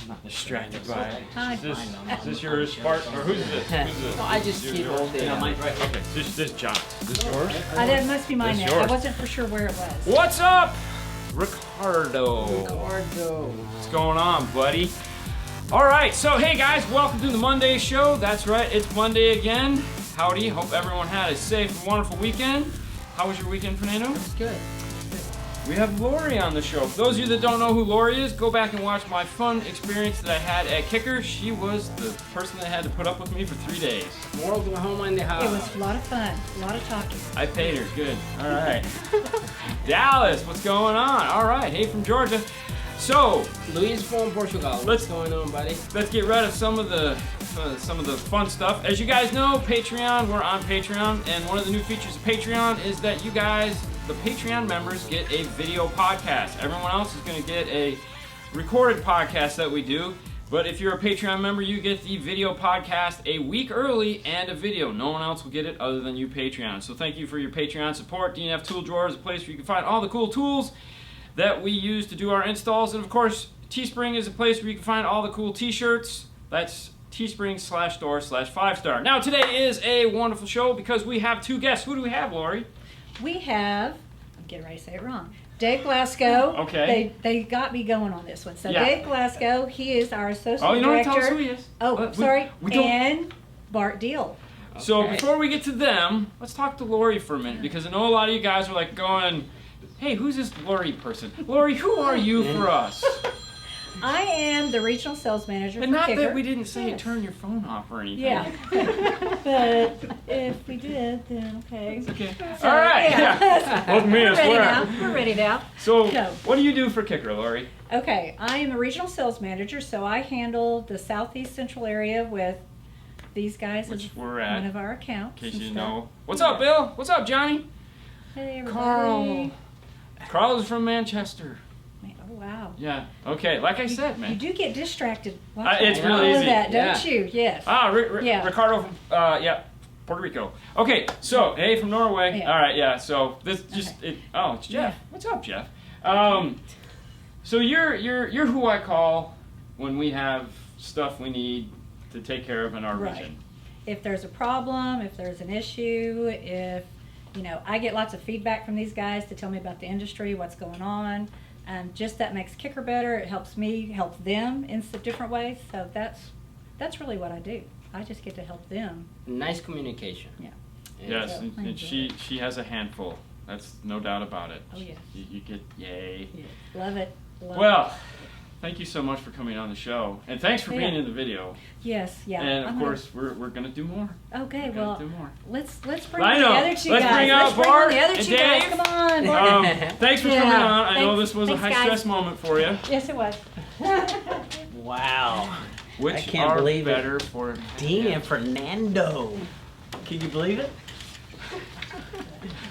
I'm not distracted by it. Hi. Is this yours, Bart? Or who's this? No, I just keep holding it. Right. Okay. This John. Is this yours? That must be mine That's now. I yours. wasn't for sure where it was. What's up, Ricardo? Ricardo. What's going on, buddy? All right. So hey guys, welcome to the Monday show. That's right. It's Monday again. Howdy. Hope everyone had a safe and wonderful weekend. How was your weekend, Fernando? It's good. We have Lori on the show. For those of you that don't know who Lori is, go back and watch my fun experience that I had at Kicker. She was the person that had to put up with me for 3 days. More Oklahoma in the house. It was a lot of fun, a lot of talking. I paid her. Good. All right. Dallas, what's going on? All right. Hey, from Georgia. So, Luis from Portugal. What's going on, buddy? let's get rid of some of the fun stuff. As you guys know, Patreon. We're on Patreon, and one of the new features of Patreon is that you guys, the Patreon members, get a video podcast. Everyone else is going to get a recorded podcast that we do. But if you're a Patreon member, you get the video podcast a week early and a video. No one else will get it other than you, Patreon. So thank you for your Patreon support. DNF Tool Drawer is a place where you can find all the cool tools that we use to do our installs. And of course, Teespring is a place where you can find all the cool t-shirts. That's teespring.store/5star. Now today is a wonderful show because we have two guests. Who do we have, Lori? We have, I'm getting ready to say it wrong, Dave Glasgow. Okay. They got me going on this one. So Yeah. Dave Glasgow, he is our associate Oh, you don't have director. to tell us who he is. Oh, sorry. we don't- And Bart Deal. So Okay. before we get to them, let's talk to Lori for a minute because I know a lot of you guys are like going, hey, who's this Lori person? Lori, who are you for us? I am the regional sales manager And for not Kicker. that we didn't say Yes. turn your phone off or anything. Yeah. But if we did, then okay. Okay. So, All right. yeah. Wasn't me, I We're ready swear. now. We're ready now. So, No. what do you do for Kicker, Lori? Okay, I am a regional sales manager, so I handle the southeast central area with these guys Which as we're at, one of our accounts. in case and you stuff. know. What's up, Bill? What's up, Johnny? Hey, everybody. Carl. Carl is from Manchester. Oh, wow. Yeah. Okay. Like I said, You man. do get distracted. It's watching really all of easy. that, don't Yeah. you? Yes. Ah, Yeah. Ricardo from Puerto Rico. Okay. So, hey, from Norway. Yeah. All right. Yeah. So this just it's Jeff. Yeah. What's up, Jeff? So you're who I call when we have stuff we need to take care of in our Right. region. If there's a problem, if there's an issue, if, I get lots of feedback from these guys to tell me about the industry, what's going on. Just that makes Kicker better. It helps me, helps them in some different ways. So that's really what I do. I just get to help them. Nice communication. Yeah. Yes, So, and I enjoy she has a handful. That's no doubt about it. Oh, yes. You get yay. Yeah. Love it. Love Well, thank you so much for coming on the show, and thanks for Yeah. being in the video. it. Yes, yeah. And of I'm course, we're gonna do more. Okay, We're gonna well, do more. let's bring I on know. the other two Let's guys. bring out Let's bring Bart on the other and two guys. Dave. Come on, Bart. Thanks for Yeah. coming on. I know Thanks- this was a thanks, high guys. stress moment for you. Yes, it was. Wow. Which I can't are believe it. better for Dean and Fernando. Can you believe it?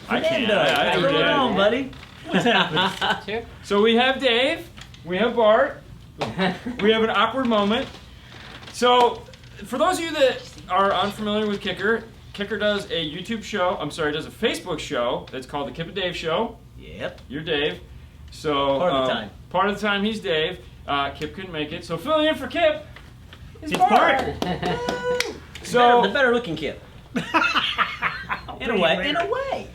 I can't. Fernando, I what's never going did. on, buddy? What's happening? So we have Dave, we have Bart, we have an awkward moment. So, for those of you that are unfamiliar with Kicker, Kicker does a YouTube show, does a Facebook show that's called The Kip and Dave Show. Yep. You're Dave. So, Part of the time. Part of the time he's Dave. Kip couldn't make it, so filling in for Kip is It's Bart. So, the better looking kid. In a way. In a way.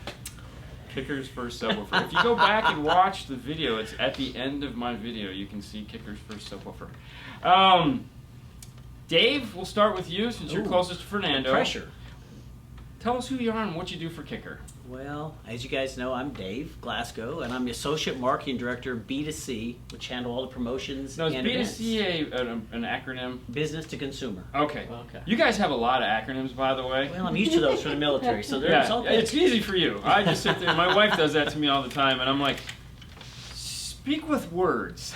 Kicker's first subwoofer. If you go back and watch the video, it's at the end of my video. You can see Kicker's first subwoofer. Dave, we'll start with you since you're Ooh, closest to Fernando. Pressure. Tell us who you are and what you do for Kicker. Well, as you guys know, I'm Dave Glasgow, and I'm the Associate Marketing Director of B2C, which handle all the promotions Now, is and events. B2C an acronym? Business to consumer. Okay. Okay. You guys have a lot of acronyms, by the way. Well, I'm used to those from the military, so there's Yeah, okay. it's easy for you. I just sit there. My wife does that to me all the time, and I'm like, speak with words.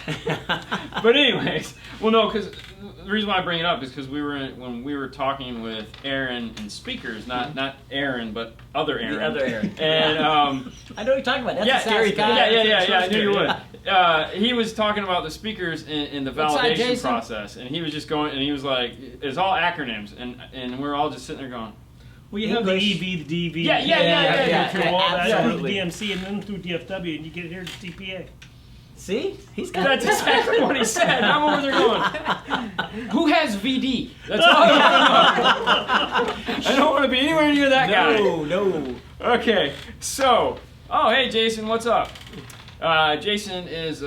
But anyways, well, no, because the reason why I bring it up is because when we were talking with Aaron and speakers, not Aaron, but other Aaron. The other Aaron. And I know what you're talking about. That's yeah, a scary thing. yeah, I knew you would. He was talking about the speakers in the What's that, validation Jason? process, and he was just going, and he was like, it's all acronyms, and we're all just sitting there going, Well, you have the English. EV, the DV. Yeah. Through all that through Absolutely. DMC and then through DFW, and you get here to TPA. See? He's got That's exactly what he said. I'm over there going, who has VD? That's all I want to know. I don't want to be anywhere near that guy. No. Okay, so, hey Jason, what's up? Jason is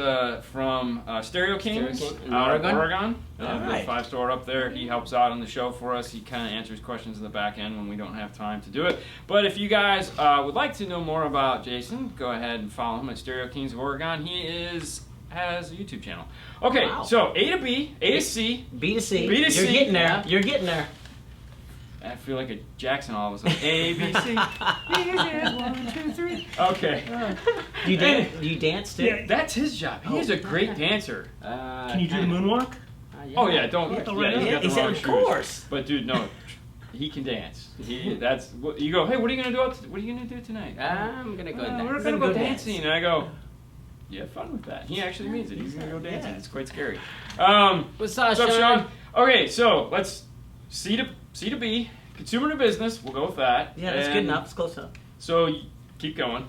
from Stereo Kings, Stereo King in out of Oregon. Oregon. All The right. 5-store up there. He helps out on the show for us. He kind of answers questions in the back end when we don't have time to do it. But if you guys would like to know more about Jason, go ahead and follow him at Stereo Kings of Oregon. He has a YouTube channel. Okay, Wow. so A to B, A to C. B to C. B to C. You're getting there. You're getting there. I feel like a Jackson all of a sudden. A, B, C. Easy, 1, 2, 3. Okay. Do you dance too? Yeah. That's his job. He is a great dancer. Can you do the moonwalk? Oh yeah, don't. Yeah, Yeah, he's yeah, got the he said, wrong of shoes. course. But dude, no, he can dance. That's what you go. Hey, what are you gonna do? What are you gonna do tonight? I'm gonna go dance. We're gonna go go dance. dancing. And I go, you have fun with that. He actually means it. He's gonna go dancing. Yeah. It's quite scary. What's up, What's up, Sean? Sean? Okay, so let's C to B. Consumer to business. We'll go with that. Yeah, that's good And enough. It's close enough. So keep going.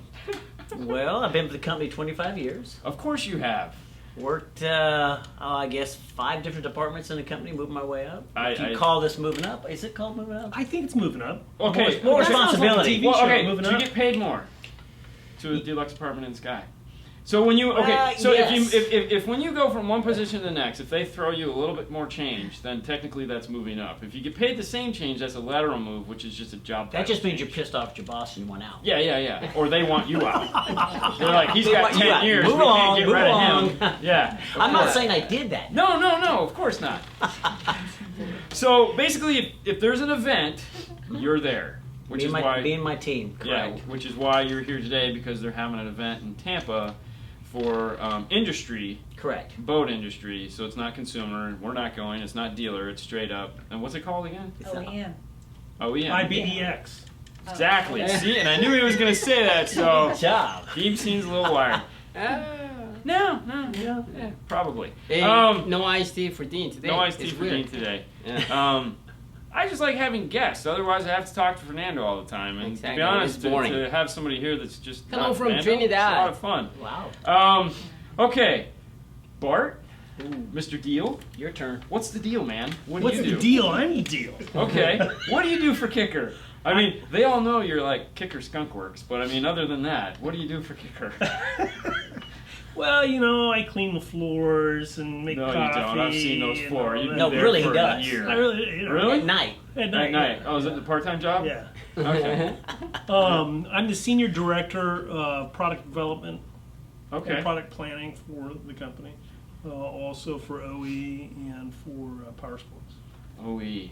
Well, I've been with the company 25 years. Of course you have. Worked, I guess, 5 different departments in the company, moving my way up. I- If you I- call this moving up, is it called moving up? I think it's moving up. Okay. More That sounds like a responsibility. TV Well, show, okay. moving Do you up. get paid more to a deluxe apartment in the sky? So when you yes. if when you go from one position to the next, if they throw you a little bit more change, then technically that's moving up. If you get paid the same change, that's a lateral move, which is just a job. That just title means you're change. pissed off at your boss and you want out. Yeah. Or they want you out. They're like, he's They got want you 10 out. years. Move We along, can't get move rid along. of him. Yeah. of I'm not course. saying I did that. No, of course not. So basically, if there's an event, you're there, which is why. Me and my team, Yeah, correct. which is why you're here today, because they're having an event in Tampa for industry, Correct. boat industry. So it's not consumer. We're not going. It's not dealer. It's straight up. And what's it called again? It's not- OEM. OEM. IBEX. Exactly. See, and I knew he was going to say that. So Good job. Deep seems a little wired. No, yeah, probably. Hey, Um, no iced tea for Dean today. No iced tea It's for weird. Dean today. Yeah. I just like having guests. Otherwise, I have to talk to Fernando all the time. And to Exactly. be honest, It's boring. to have somebody here that's just Hello not from Fernando, Trinidad. It's a lot of fun. Wow. Okay, Bart, Ooh, Mr. Deal. your turn. What's the deal, man? What What's do you the do? deal? I'm the deal. Okay, what do you do for Kicker? I mean, they all know you're like Kicker Skunk Works, but I mean, other than that, what do you do for Kicker? Well, I clean the floors and make No, you coffee. don't. I've seen those and floor. all You've that. been No, there really, for he does. a year. I really, Really? At night. At night. At night. Oh, is it the part-time job? Yeah. Okay. I'm the senior director of product development Okay. and product planning for the company, also for OE and for Power Sports. OE.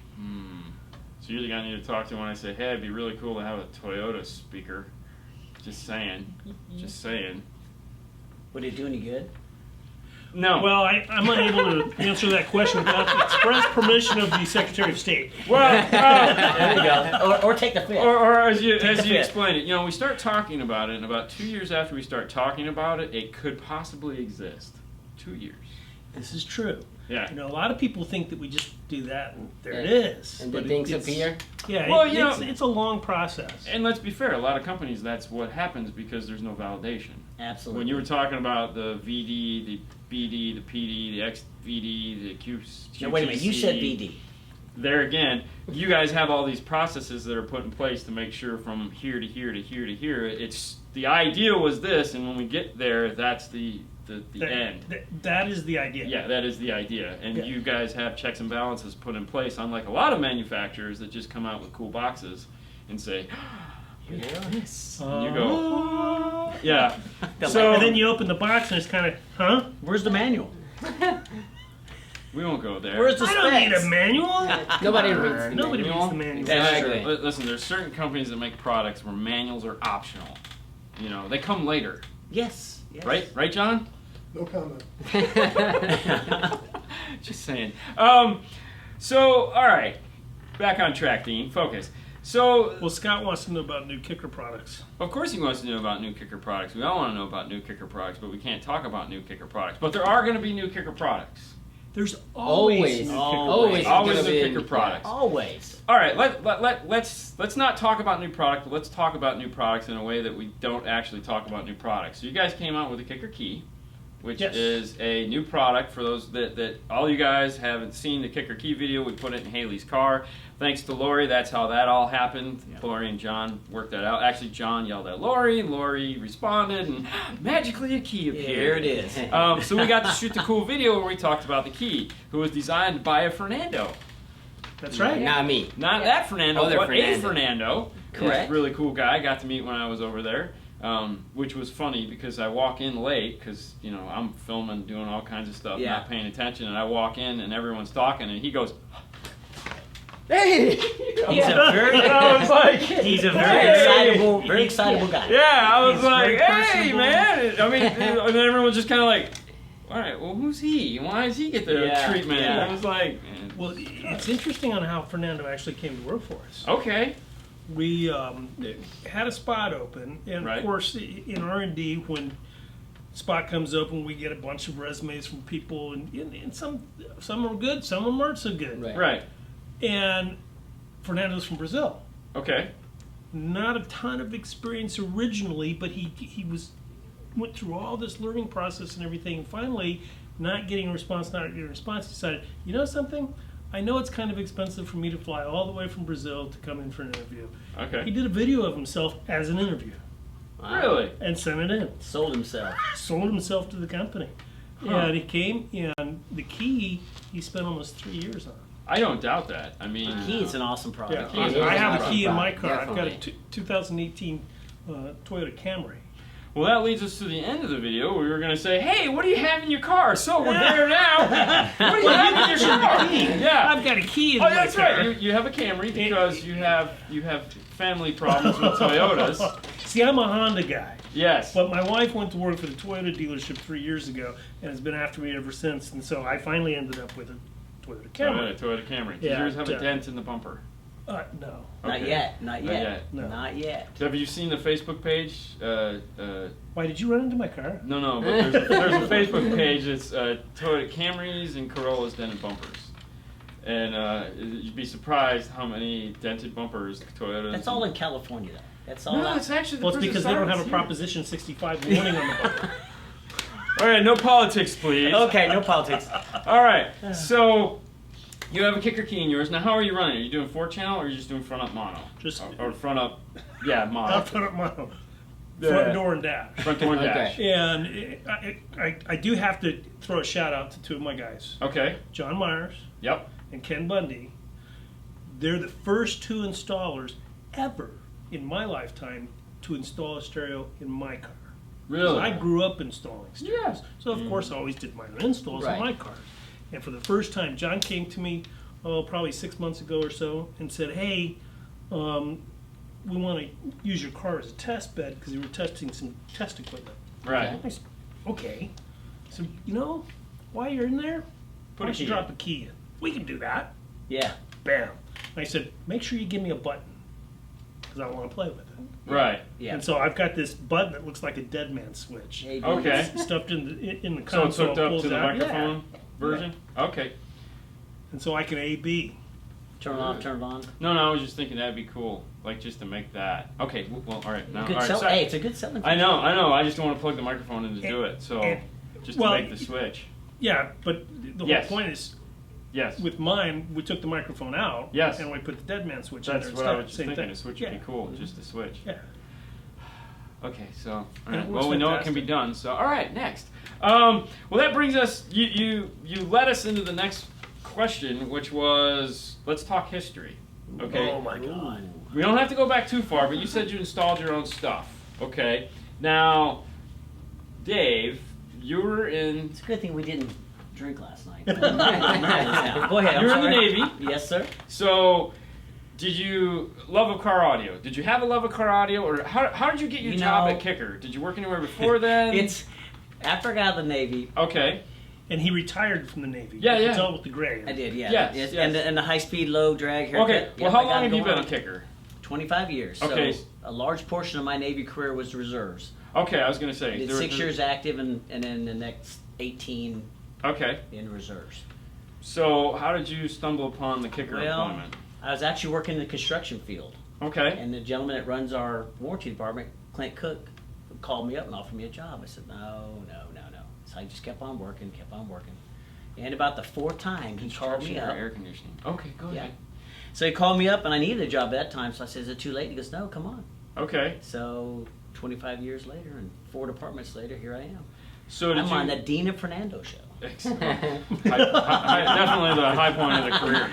So you're the guy I need to talk to when I say, hey, it'd be really cool to have a Toyota speaker. Just saying. Just saying. Would it do any good? No. Well, I'm unable to answer that question without the express permission of the Secretary of State. Well, There you go. Or take the fit. or as you Take the fit. explained it, we start talking about it, and about 2 years after we start talking about it, it could possibly exist. 2 years. This is true. Yeah. A lot of people think that we just do that and there it Yeah. is. And But the things it's- appear. Yeah, Well, it's a long process. And let's be fair, a lot of companies, that's what happens because there's no validation. Absolutely. When you were talking about the VD, the BD, the PD, the XVD, the QTC. No, wait a minute. You said VD. There again, you guys have all these processes that are put in place to make sure from here to here to here to here. It's the idea was this, and when we get there, that's the end. That is the idea. Yeah, that is the idea. And Yeah. you guys have checks and balances put in place, unlike a lot of manufacturers that just come out with cool boxes and say, "You're this." And you go, yeah. So And then you open the box and it's kind of, huh? Where's the manual? we won't go there. Where's the I don't need a specs? manual. Nobody reads the Nobody manual. reads the manual. That's Exactly. true. Listen, there's certain companies that make products where manuals are optional. They come later. Yes. Right? Right, John? No comment. Just saying. So, all right. Back on track, Dean. Focus. So, Well, Scott wants to know about new kicker products. of course he wants to know about new Kicker products. We all want to know about new Kicker products, but we can't talk about new Kicker products. But there are going to be new Kicker products. There's Always. new Always. kicker Always gonna new be- Kicker products. Always. All right, let's not talk about new product, but let's talk about new products in a way that we don't actually talk about new products. So you guys came out with a Kicker key, which Yes. is a new product for those that all you guys haven't seen the Kicker Key video. We put it in Haley's car. Thanks to Lori, that's how that all happened. Yeah. Lori and John worked that out. Actually, John yelled at Lori. Lori responded, and magically a key appeared. Here it is. So we got to shoot the cool video where we talked about the key, who was designed by a Fernando. That's right. Not me. Not that Fernando, Other but Fernando. a Fernando. Correct. Really cool guy. I got to meet when I was over there, which was funny because I walk in late because, you know, I'm filming, doing all kinds of stuff, Yeah. not paying attention, and I walk in and everyone's talking, and he goes, Hey! He's a very, I was like, he's a "Hey!" very excitable guy. Yeah, I was He's like, very hey, personable. man. I mean, and then everyone just kind of like, all right, well, who's he? Why does he get the Yeah, treatment? yeah. And I was like, Well, it's interesting on how Fernando actually came to work for us. okay. We had a spot open, and Right. of course, in R&D, when spot comes open, we get a bunch of resumes from people, and some are good, some of them aren't so good. Right. Right. And Fernando's from Brazil. Okay. Not a ton of experience originally, but he went through all this learning process and everything. And finally, not getting a response, decided, you know something? I know it's kind of expensive for me to fly all the way from Brazil to come in for an interview. He Okay. did a video of himself as an interview Really? and sent it in. Sold himself. Sold himself to the company. Huh. And he came, and the key he spent almost 3 years on. I don't doubt that. I mean, Key is an awesome product. Key is I have awesome. a key in my car. I've got a Definitely. 2018 Toyota Camry. well, that leads us to the end of the video. We were going to say, hey, what do you have in your car? So we're there now. What do you have in your car? Yeah. I've got a key in Oh, my that's car. right. You have a Camry because you have family problems with Toyotas. See, I'm a Honda guy. Yes. But my wife went to work for the Toyota dealership 3 years ago and has been after me ever since. And so I finally ended up with a Toyota Camry. Toyota Camry. Does Yeah, yours have a yeah. dent in the bumper? No. Not Okay. yet. Not Not yet. yet. No. Not yet. Have you seen the Facebook page? Why did you run into my car? No, but there's a Facebook page. It's Toyota Camrys and Corollas dented bumpers. And you'd be surprised how many dented bumpers Toyotas. That's all in California, though. That's all. No, it's actually the Well, it's person because they don't started have a here. Proposition 65 warning on the bumper. All right, no politics, please. Okay, no politics. All right, so you have a kicker key in yours. Now, how are you running? Are you doing 4-channel or are you just doing front up mono? Just- or front up, yeah, mono. I'll put up my front Yeah. door and dash. Front door and Okay. dash. And I do have to throw a shout out to two of my guys, Okay. John Myers Yep. and Ken Bundy. They're the first two installers ever in my lifetime to install a stereo in my car. 'Cause Really? I grew up installing stereos. Yeah. So, of course, I always did my own installs Right. on my cars. And for the first time, John came to me, probably 6 months ago or so, and said, hey, we want to use your car as a test bed because we were testing some test equipment. Right. I said, okay. So, you know, while you're in there, Put why a don't you key drop in. a key in? We can do that. Yeah. Bam. And I said, make sure you give me a button because I want to play with it. Right. Yeah. And so I've got this button that looks like a dead man switch. Maybe. Okay. Stuffed in the So console. it's hooked up pulls to the out. microphone Yeah. version? Okay. And so I can A/B. Turn it off, turn it on. No, I was just thinking that'd be cool. Like, just to make that. Okay, well, all right. Now, Good all right, sell- sorry. hey, it's a good selling I feature. know. I just don't want to plug the microphone in to do it. So, and- just well, to make the switch. Yeah, but the Yes. whole point is, Yes. with mine, we took the microphone out. Yes. And we put the dead man switch in That's there what I instead. was just Same thinking. thing. A switch Yeah. would be cool. Just a switch. Yeah. Okay, so all And it right. works Well, we know it can be fantastic. done. So, all right, next. Well, that brings us. You led us into the next question, which was let's talk history. Okay. Oh my God. We don't have to go back too far, but you said you installed your own stuff. Okay. Now, Dave, you were in. It's a good thing we didn't drink last night. Go ahead. I'm You're in the sorry. Navy. Yes, sir. So, did you love of car audio? Did you have a love of car audio, or how did you get your You job know- at Kicker? Did you work anywhere before then? It's after I got out of the Navy. Okay. And he retired from the Navy. Yeah, You yeah. can tell with the gray. I did, yeah. Yes, Yes, yes. And the high-speed, low drag haircut. Okay. Well, Yep, how I got long it have you going been a on. Kicker? 25 years. Okay. So a large portion of my Navy career was the reserves. Okay, I was gonna say. I did 6 years active and then the next 18 Okay. in reserves. So, how did you stumble upon the Kicker Well, employment? I was actually working in the construction field. Okay. And the gentleman that runs our warranty department, Clint Cook, called me up and offered me a job. I said, no. So I just kept on working. And about the 4th time, he called me Construction or up. air conditioning. Okay, go Yeah. ahead. So he called me up, and I needed a job at that time. So I said, "Is it too late?" He goes, "No, come on." Okay. So 25 years later, and 4 departments later, here I am. So did I'm you? on the Dean and Fernando show. Excellent. Definitely the high point of the career.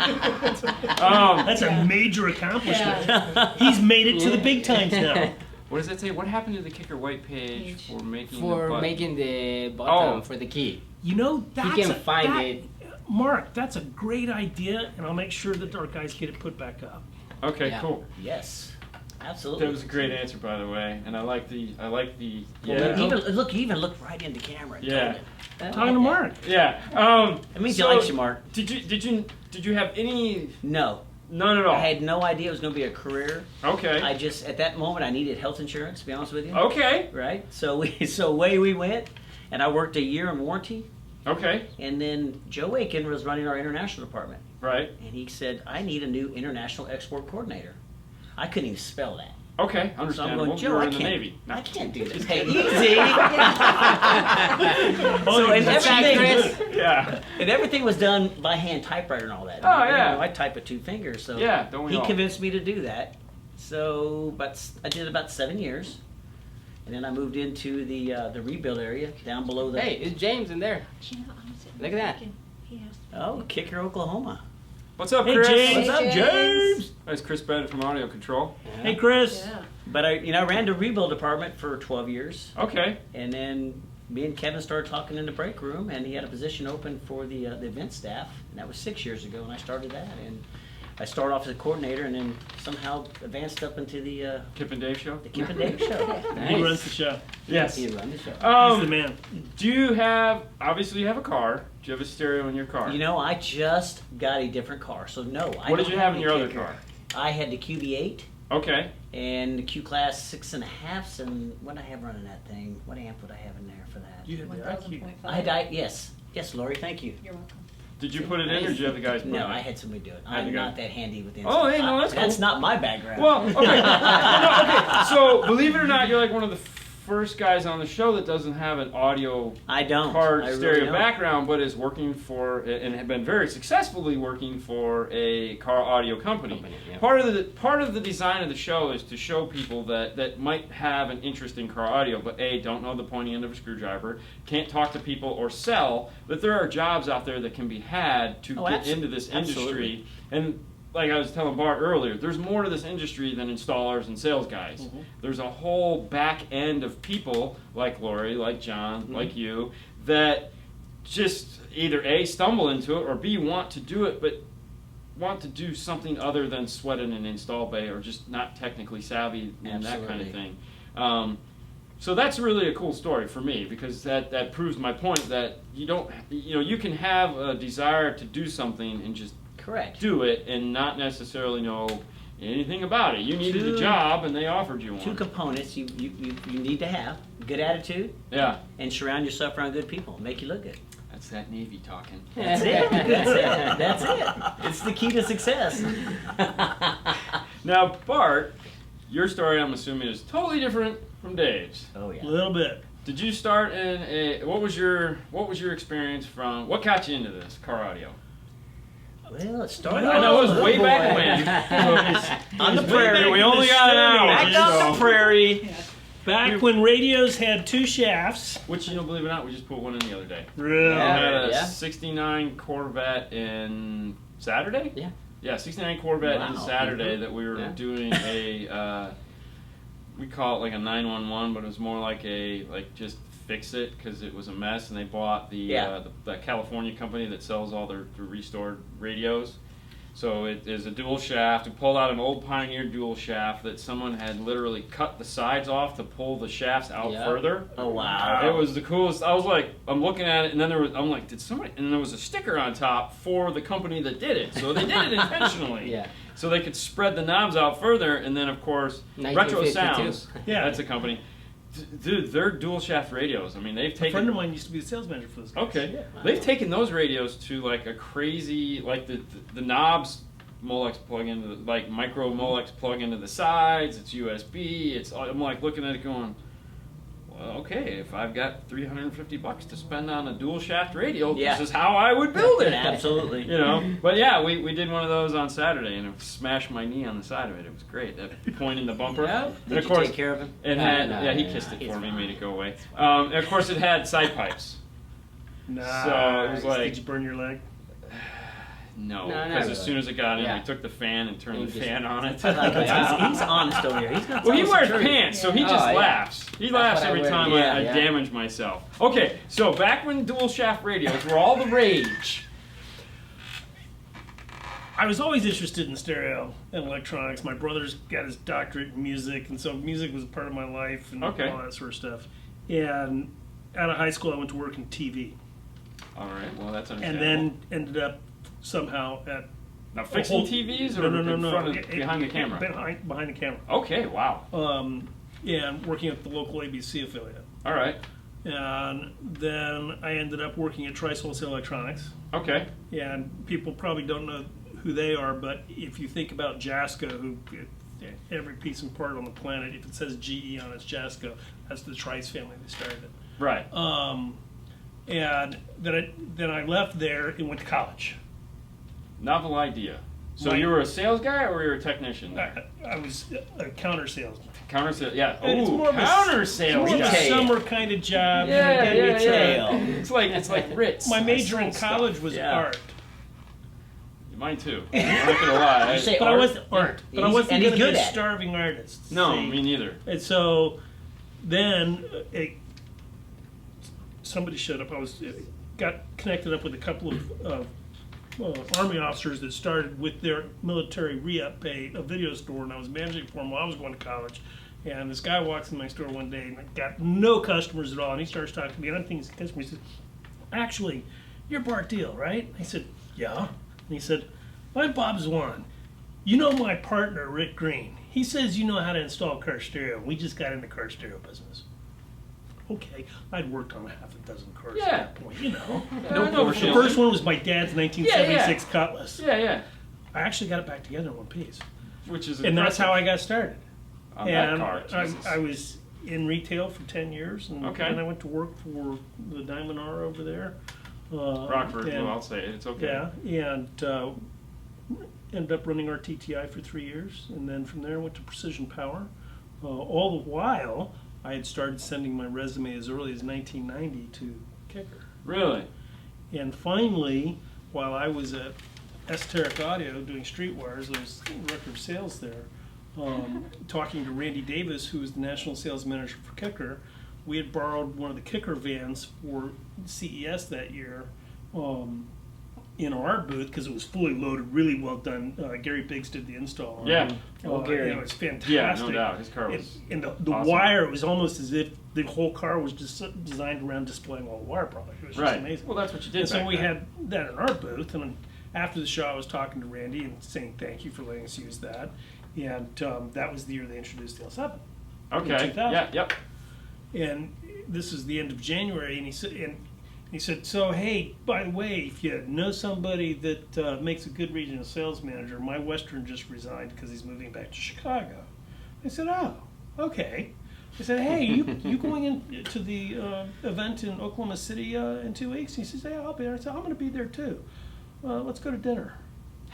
That's a major accomplishment. He's made it to the big times now. What does that say? What happened to the Kicker White page for making the For button? making the bottom Oh. for the key. You know, that's can find it. Mark, that's a great idea, and I'll make sure that our guys get it put back up. Okay, Yeah. cool. Yes, absolutely. That was a great answer, by the way, and I like the Well, you even looked right in the camera. And Yeah. told it. Talking to Mark. yeah. It means so he likes you, Mark. Did you have any? No, None at all. I had no idea it was going to be a career. Okay. I just at that moment I needed health insurance. To be honest with you. Okay. Right. So away we went, and I worked a year in warranty, Okay. and then Joe Aiken was running our international department, Right. and he said, "I need a new international export coordinator." I couldn't even spell that. Okay. So I'm Understandable. going, You Joe, were I in the can't. Navy. I can't do this. Hey, easy. Oh, and That's right, everything, Chris. Yeah. and everything was done by hand, typewriter and all that. Oh, yeah. You know, I type with 2 fingers, so Yeah, don't we he all? convinced me to do that. So, but I did about 7 years, and then I moved into the rebuild area down below the Hey, it's James in there. Look at that. Kicker, Oklahoma. What's up, Hey, Chris? James. What's up, James? That's Chris Bennett from Audio Control. Hey, Chris. But I ran the rebuild department for 12 years, Okay. and then me and Kevin started talking in the break room, and he had a position open for the event staff, and that was 6 years ago, and I started that, and I started off as a coordinator, and then somehow advanced up into the Kip and Dave show. Kip and Dave show. He runs the show. Yes. He run the show. He's the man. Do you have? Obviously, you have a car. Do you have a stereo in your car? You know, I just got a different car, so no. I What did don't you have in a your other kicker. car? I had the QB8 Okay. and the Q Class 6.5s, and what did I have running that thing? What amp would I have in there for that? You had the IQ. 1,000.5. Yes, Lori, thank you. You're welcome. Did you put it in, or did you have the guys put it in? No, I had somebody do it. Had I'm the guy. not that handy with the Oh, hey, no, that's That's cool. not my background. Well, okay. No, okay. So, believe it or not, you're like one of the first guys on the show that doesn't have an audio I don't. car I really stereo don't. background, but is working for and have been very successfully working for a car audio company. Yeah. Part of the design of the show is to show people that might have an interest in car audio, but don't know the pointy end of a screwdriver, can't talk to people or sell. That there are jobs out there that can be had to get into this industry. absolutely. And like I was telling Bart earlier, there's more to this industry than installers and sales guys. Mm-hmm. There's a whole back end of people like Lori, like John, Mm-hmm. like you, that just either A, stumble into it, or B, want to do it, but want to do something other than sweat in an install bay, or just not technically savvy and that kind of Absolutely. thing. So that's really a cool story for me, because that proves my point that you can have a desire to do something and just Correct. do it and not necessarily know anything about it. You needed a Two- job and they offered you one. 2 components you need to have: good attitude Yeah. and surround yourself around good people. Make you look good. That's that Navy talking. That's it. That's it. It's the key to success. Now, Bart, your story, I'm assuming, is totally different from Dave's. Oh A yeah. little bit. Did you start in what was your experience from, what got you into this, car audio? Well, it started. I know it was way boy. back when. On the Way prairie. back We in only the got an hour. Stone Ages. Back on the prairie. Back when radios had 2 shafts. Which, believe it or not, we just put one in the other day. Really? We had a Yeah. 69 Corvette in Saturday? Yeah. Yeah, 69 Corvette in Wow. Saturday that we were Yeah. doing we call it like a 911, but it was more like just fix it because it was a mess, and they bought the California company that sells all their restored radios. So it is a dual shaft. We pulled out an old Pioneer dual shaft that someone had literally cut the sides off to pull the shafts out Yeah. further. Oh wow. It was the coolest. I was like, I'm looking at it, and then I'm like, did somebody? And there was a sticker on top for the company that did it. So they did it intentionally. Yeah. So they could spread the knobs out further, and then of course, Retro 1952. Sounds. Yeah. That's a company. Dude, they're dual shaft radios. I mean, they've A friend of taken. mine used to be the sales manager for those guys. Okay, Wow. they've taken those radios to like a crazy, like the knobs. Molex plug into like micro Molex plug into the sides. It's USB. I'm like looking at it going, well, okay, if I've got $350 to spend on a dual shaft radio, Yeah. this is how I would build it. Absolutely. You know, but yeah, we did one of those on Saturday, and it smashed my knee on the side of it. It was great. That point in the bumper. Yeah. And Did of you course, take care of him? it had. He kissed it for me, made it go away. And of course, it had side pipes. Nice. So it was like- Did you burn your leg? No, No, because not as soon as it got in, Yeah. we took the fan and turned And the just- fan on it. I like it. He's honest over here. He's not Well, he telling us wears the truth. pants, so he Yeah. just Oh, yeah. laughs. He That's laughs what I every wear. time Yeah, I yeah. damage myself. Okay, so back when dual shaft radios were all the rage. I was always interested in stereo and electronics. My brother's got his doctorate in music, and so music was a part of my life and Okay. all that sort of stuff. And out of high school, I went to work in TV, All right, well that's and understandable. then ended up somehow at Now fixing whole- TVs or in front of, behind the camera? Behind the camera. Okay, wow. And working at the local ABC affiliate. All right. And then I ended up working at Trice Wholesale Electronics. Okay. And people probably don't know who they are, but if you think about Jasco, who every piece and part on the planet, if it says GE on it's Jasco, that's the Trice family that started it. Right. And then I left there and went to college. Novel idea. So My- you were a sales guy or you were a technician? I was a counter salesman. Counter sales. Yeah. It's Ooh, more of a- counter It's sales more of a guy. Retail. summer kind of job. Yeah, you know, yeah, retail. yeah. It's like Ritz. My I major in sold college stuff. was Yeah. art. Mine too. I'm not gonna lie. You say But I art? wasn't art. But I He's- wasn't and going he's to good be a at it. starving artist. No, See? me neither. And so then somebody showed up. I got connected up with a couple of Army officers that started with their military re-up pay a video store, and I was managing for them while I was going to college. And this guy walks in my store one day and got no customers at all, and he starts talking to me, and I'm thinking he's a customer. He says, "Actually, you're Bart Deal, right?" I said, "Yeah." And he said, "I'm Bob Zwan. You know my partner, Rick Green. He says you know how to install car stereo. We just got in the car stereo business." Okay, I'd worked on half a dozen cars Yeah. at that point, you know. No The bullshit. first one was my dad's 1976 Yeah, Cutlass. Yeah, yeah. I actually got it back together in one piece. Which is And that's impressive how I got started. on that And car. Jesus. I was in retail for 10 years, and Okay. then I went to work for the Diamond R over there. Rockford. and- Well, I'll say it. It's okay. Yeah, and ended up running our TTI for 3 years, and then from there went to Precision Power. All the while, I had started sending my resume as early as 1990 to Kicker. Really? And finally, while I was at Esoteric Audio doing streetwires, I was record sales there, talking to Randy Davis, who was the national sales manager for Kicker. We had borrowed one of the Kicker vans for CES that year in our booth because it was fully loaded, really well done. Gary Biggs did the install. on it. Yeah. Oh, Gary. It was fantastic. Yeah, no doubt. His car was And the awesome. wire, it was almost as if the whole car was just designed around displaying all the wire product. It was just Right. amazing. Well, that's what you did. And so back we then. had that in our booth, and after the show, I was talking to Randy and saying thank you for letting us use that. And that was the year they introduced the L7. Okay. 2000. Yeah. Yep. And this is the end of January, and he said, "So hey, by the way, if you know somebody that makes a good regional sales manager, my Western just resigned because he's moving back to Chicago." I said, "Oh, okay." I said, "Hey, you going in to the event in Oklahoma City in 2 weeks?" He says, "Yeah, I'll be there." I said, "I'm going to be there too. Let's go to dinner."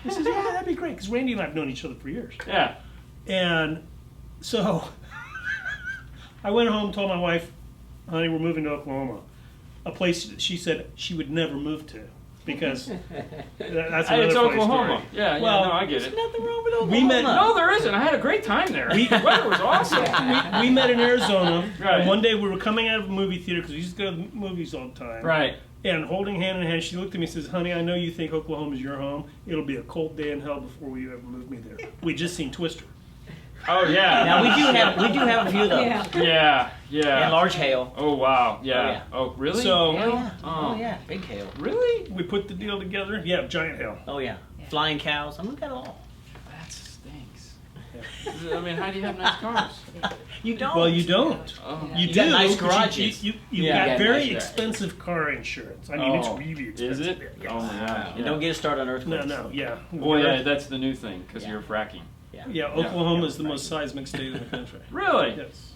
He says, "Yeah, that'd be great," because Randy and I have known each other for years. Yeah. And so I went home, told my wife, "Honey, we're moving to Oklahoma," a place that she said she would never move to because that's Hey, another it's funny Oklahoma. story. Yeah. Yeah. Well, No, I get it. Nothing wrong with Oklahoma. We met- No, there isn't. I had a great time there. The weather was awesome. We met in Arizona, Right. and one day we were coming out of a movie theater because we used to go to the movies all the time. Right. And holding hand in hand, she looked at me and says, "Honey, I know you think Oklahoma's your home. It'll be a cold day in hell before you ever move me there." We just seen Twister. Oh yeah. Now we do have a few of those. Yeah. Yeah. Yeah. And large hail. Oh wow. Yeah. Oh, Oh really? So Yeah. Oh. Oh yeah, big hail. Really? we put the deal together. Yeah, giant hail. Oh yeah, flying cows. I mean, we got it all. That stinks. I mean, how do you have nice cars? You don't. Well, you don't. Oh. You You do. got nice but garages. You Yeah. got Yeah, very nice expensive car insurance. I mean, it's Oh, really Is expensive. it? Yes. Oh my god. And don't get us started on earthquakes. No, yeah. Well, yeah, that's the new thing because Yeah. you're fracking. Yeah, Oklahoma is the most seismic state in the country. Really? Yes.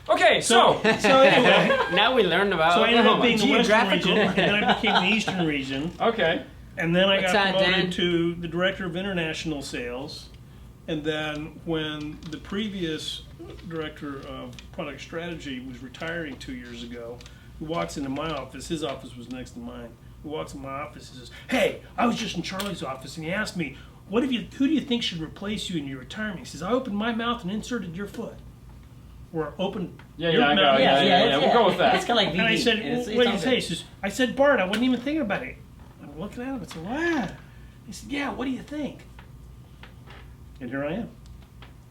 Okay, so So anyway, Now we learned about so I ended up Oklahoma. being the Western Geographical. region, and then I became the Eastern region, okay, and then I What's got that, promoted Dan? to the Director of International Sales, and then when the previous Director of Product Strategy was retiring 2 years ago, he walks into my office. His office was next to mine. He walks in my office and says, "Hey, I was just in Charlie's office, and he asked me, who do you think should replace you in your retirement?" He says, "I opened my mouth and inserted your foot." Or opened yeah, your yeah, I mouth. got it. Yeah, we'll go with that. It's kind of like VD. And I said, and it's "What do you all say?" good. He says, "I said, Bart, I wasn't even thinking about it." I'm looking at him and said, "Wow." He said, "Yeah, what do you think?" And here I am.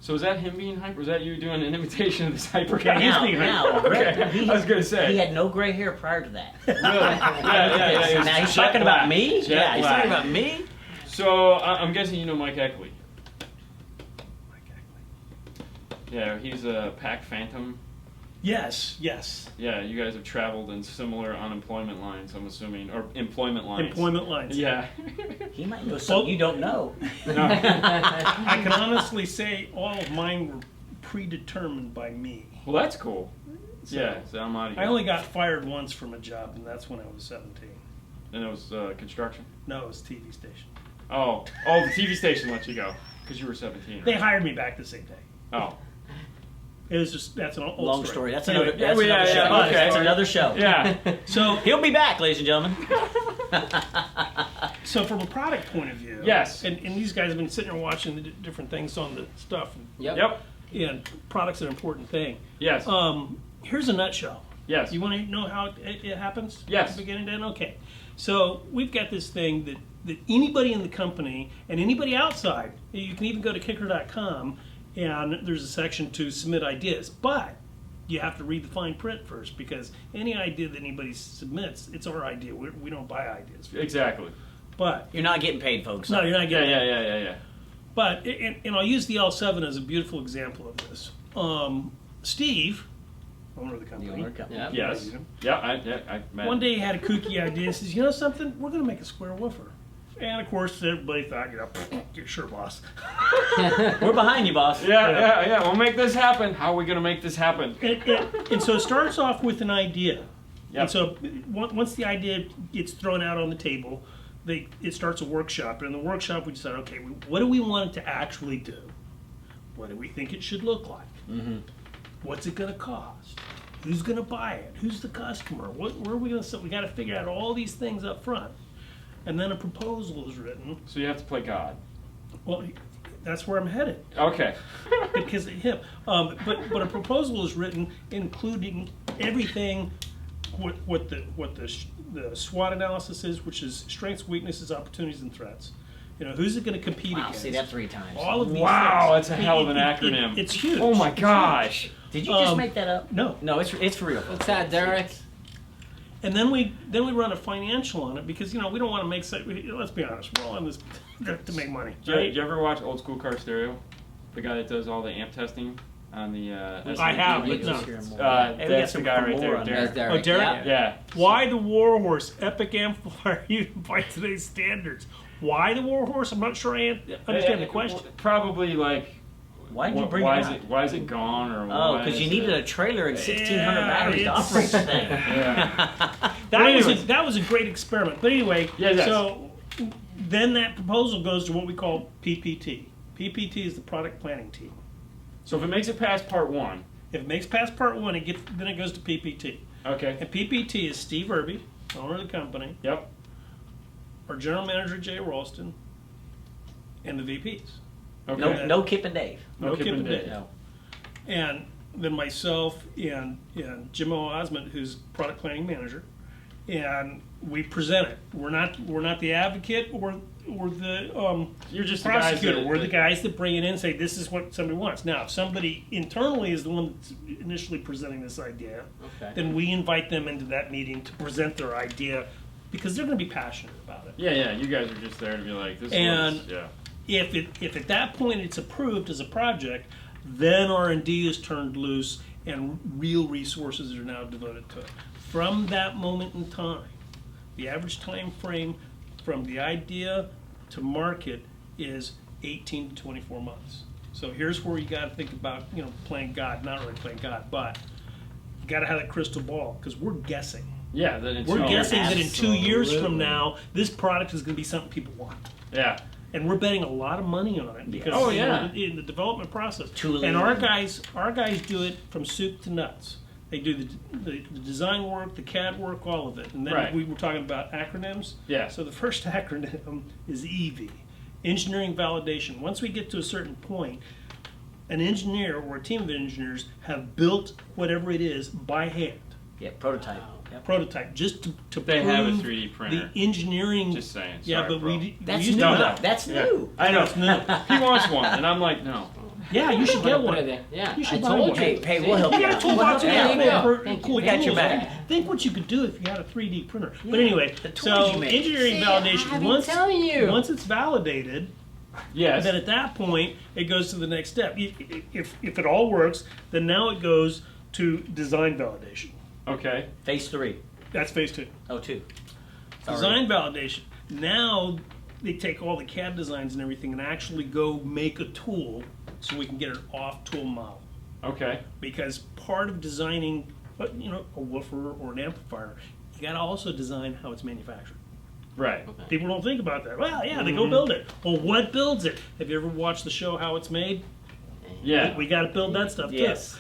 So is that him being hyper? Was that you doing an imitation of this hyper Yeah, guy? he's Now, being now, Okay, I was gonna say. he had no gray hair prior to that. Really? Yeah. Now he's Jet talking black. about me? Jet Yeah, he's black. talking about me? So I'm guessing you know Mike Eckley. Yeah, he's a Pack Phantom. Yes. Yeah, you guys have traveled in similar unemployment lines, I'm assuming, or employment lines. Employment lines. Yeah. He might know something you don't know. No. I can honestly say all of mine were predetermined by me. Well, that's cool. Yeah, so I'm out of here. I only got fired once from a job, and that's when I was 17. And it was construction. No, it was TV station. Oh, the TV station let you go because you were 17. They Right? hired me back the same day. Oh. It was just, that's an old Long story. That's Anyway, another, that's yeah, another yeah, show. okay. That's another show. Yeah. So, He'll be back, ladies and gentlemen. so from a product point of view, Yes. and these guys have been sitting there watching the different things on the stuff, Yep. and product's an important thing. Yes. Here's a nutshell. Yes. You want to know how it happens? Yes. At the beginning, Dan? Okay. So we've got this thing that anybody in the company and anybody outside, you can even go to kicker.com and there's a section to submit ideas. But you have to read the fine print first, because any idea that anybody submits, it's our idea. We don't buy ideas. Exactly. But, You're not getting paid, folks. no, you're not Yeah, getting yeah. But, and I'll use the L7 as a beautiful example of this. Steve, owner of the company. The owner company. Yeah. Yes. Yeah, I met. One day he had a kooky idea and says, "You know something? We're going to make a square woofer." And of course, everybody thought, sure, boss. We're behind you, boss. Yeah. We'll make this happen. How are we going to make this happen? And so it starts off with an idea. Yep. And so once the idea gets thrown out on the table, it starts a workshop. And in the workshop, we decide, okay, what do we want it to actually do? What do we think it should look like? Mm-hmm. What's it going to cost? Who's going to buy it? Who's the customer? Where are we going to sit? We got to figure out all these things up front. And then a proposal is written. So you have to play God. Well, that's where I'm headed Okay. because of him. But a proposal is written including everything, what the SWOT analysis is, which is strengths, weaknesses, opportunities, and threats. Who's it going to compete Wow, against? say that 3 times. All of these Wow, things. that's a hell of an acronym. It's huge. Oh my It's gosh. Did you just Um, make that up? No. No, it's for real. What's that, Derek? And then we run a financial on it because we don't want to make. Let's be honest, we're all in this to make money, Did right? you ever watch Old School Car Stereo? The guy that does all the amp testing on the. I have, but no. Hey, we got That's the some guy right more there, on Derek. That's Derek. Oh, Derek? Yeah. Yeah. Why the Warhorse Epic Amplifier even by today's standards? Why the Warhorse? I'm not sure I understand the question. Probably like. Why did you bring why it is up? it? Why is it gone? Or Oh, why because is you needed a trailer and 1,600 Yeah, batteries to it's- operate the thing. Yeah. That was a great experiment. But anyway, Yes. so then that proposal goes to what we call PPT. PPT is the product planning team. So if it makes it past part 1, If it makes past part 1, then it goes to PPT. okay. And PPT is Steve Irby, owner of the company, Yep. our general manager Jay Ralston, and the VPs. Okay. No Kip and Dave. No Kip and Dave. No. And then myself and Jim Osmond, who's product planning manager, and we present it. We're not the advocate or the You're just the guys prosecutor. that- We're the guys that bring it in and say this is what somebody wants. Now, if somebody internally is the one that's initially presenting this idea, Okay. then we invite them into that meeting to present their idea because they're going to be passionate about it. Yeah. You guys are just there to be like, this And- is yeah. If at that point it's approved as a project, then R&D is turned loose and real resources are now devoted to it. From that moment in time, the average time frame from the idea to market is 18 to 24 months. So here's where you got to think about, playing God, not really playing God, but got to have that crystal ball because we're guessing. Yeah, that it's We're guessing that in 2 years from Absolutely. now, this product is going to be something people want. Yeah. And we're betting a lot of money on it because Oh, you know, yeah. in the development process. Tooling. And our guys do it from soup to nuts. They do the design work, the CAD work, all of it. And then Right. we were talking about acronyms. Yeah. So the first acronym is EV, engineering validation. Once we get to a certain point, an engineer or a team of engineers have built whatever it is by hand, Yeah, prototype. Yep. prototype, just to They prove have a 3D printer. the engineering. Just saying. Yeah, Sorry, but bro. we That's used new. to No, not. That's Yeah. new. I know. That's new. He wants one, and I'm like, no. Yeah, you should get one. Yeah, You should I buy told one. you. Hey, we'll help You you got a out. toolbox Well, and there you you got go. cool, Thank cool you. We got your tools. back. Think what you could do if you had a 3D printer. But Yeah, anyway, the toys so you make. engineering See, validation. I've been Once telling you. once it's validated, Yes. then at that point it goes to the next step. If it all works, then now it goes to design validation. Okay. Phase 3. That's phase 2. Oh, 2. Sorry. Design validation. Now they take all the CAD designs and everything and actually go make a tool so we can get an off-tool model. Okay. Because part of designing, a woofer or an amplifier, you got to also design how it's manufactured. Right. People don't think about that. Well, yeah, they go build it. Well, what builds it? Have you ever watched the show How It's Made? Yeah. We got to build that stuff Yes.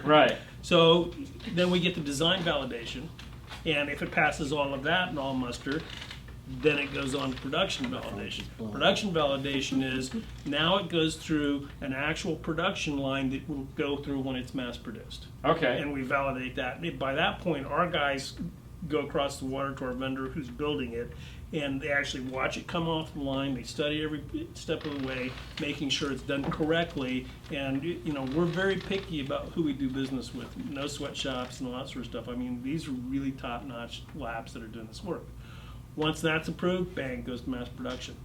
Right. So then we get the design validation, and if it passes all of that and all muster, then it goes on to production validation. Production validation is now it goes through an actual production line that will go through when it's mass produced. Okay. And we validate that. And by that point, our guys go across the water to our vendor who's building it, and they actually watch it come off the line. They study every step of the way, making sure it's done correctly. And we're very picky about who we do business with. No sweatshops and all that sort of stuff. I mean, these are really top-notch labs that are doing this work. Once that's approved, bang, goes to mass production.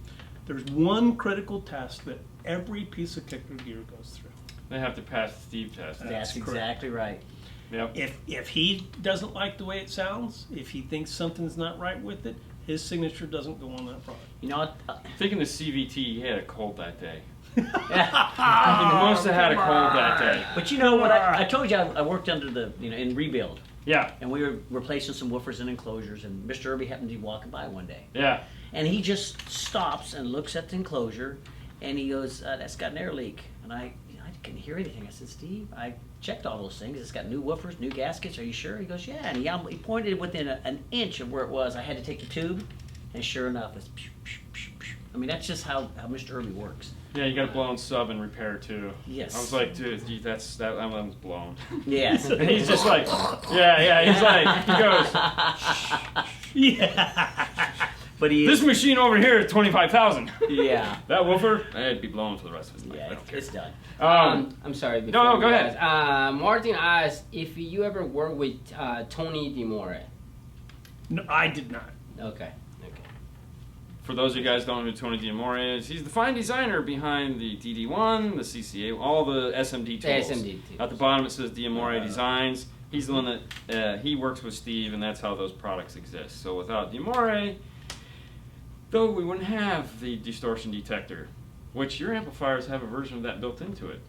There's one critical test that every piece of kicker gear goes through. They have to pass the Steve test. That's correct. exactly right. Yep. If he doesn't like the way it sounds, if he thinks something's not right with it, his signature doesn't go on that product. You know what? Thinking the CVT, he had a cold that day. Yeah. He must have had a cold that day. But you know what? I told you I worked under the, in rebuild. Yeah. And we were replacing some woofers and enclosures, and Mr. Irby happened to be walking by one day. Yeah. And he just stops and looks at the enclosure, and he goes, that's got an air leak. And I couldn't hear anything. I said, Steve, I checked all those things. It's got new woofers, new gaskets. Are you sure? He goes, yeah. And he pointed within an inch of where it was. I had to take the tube, and sure enough, it's pew, pew, pew, pew. I mean, that's just how Mr. Irby works. Yeah, you got a blown sub and repair too. Yes. I was like, dude, that one's blown. Yes. And he's just like, yeah. He's like, he goes, Yeah. But he this is, machine over here is 25,000. yeah. That woofer, it'd be blown for the rest of his life. I Yeah, don't care. it's done. I'm sorry. No, before go you ahead. guys. Martin asked if you ever worked with Tony DiMore. No, I did not. Okay. For those of you guys who don't know who Tony DiMore is, he's the fine designer behind the DD1, the CCA, all the SMD tools. The SMD tools. At the bottom it says DiMore Designs. He's the one that he works with Steve, and that's how those products exist. So without DiMore, though, we wouldn't have the distortion detector, which your amplifiers have a version of that built into it,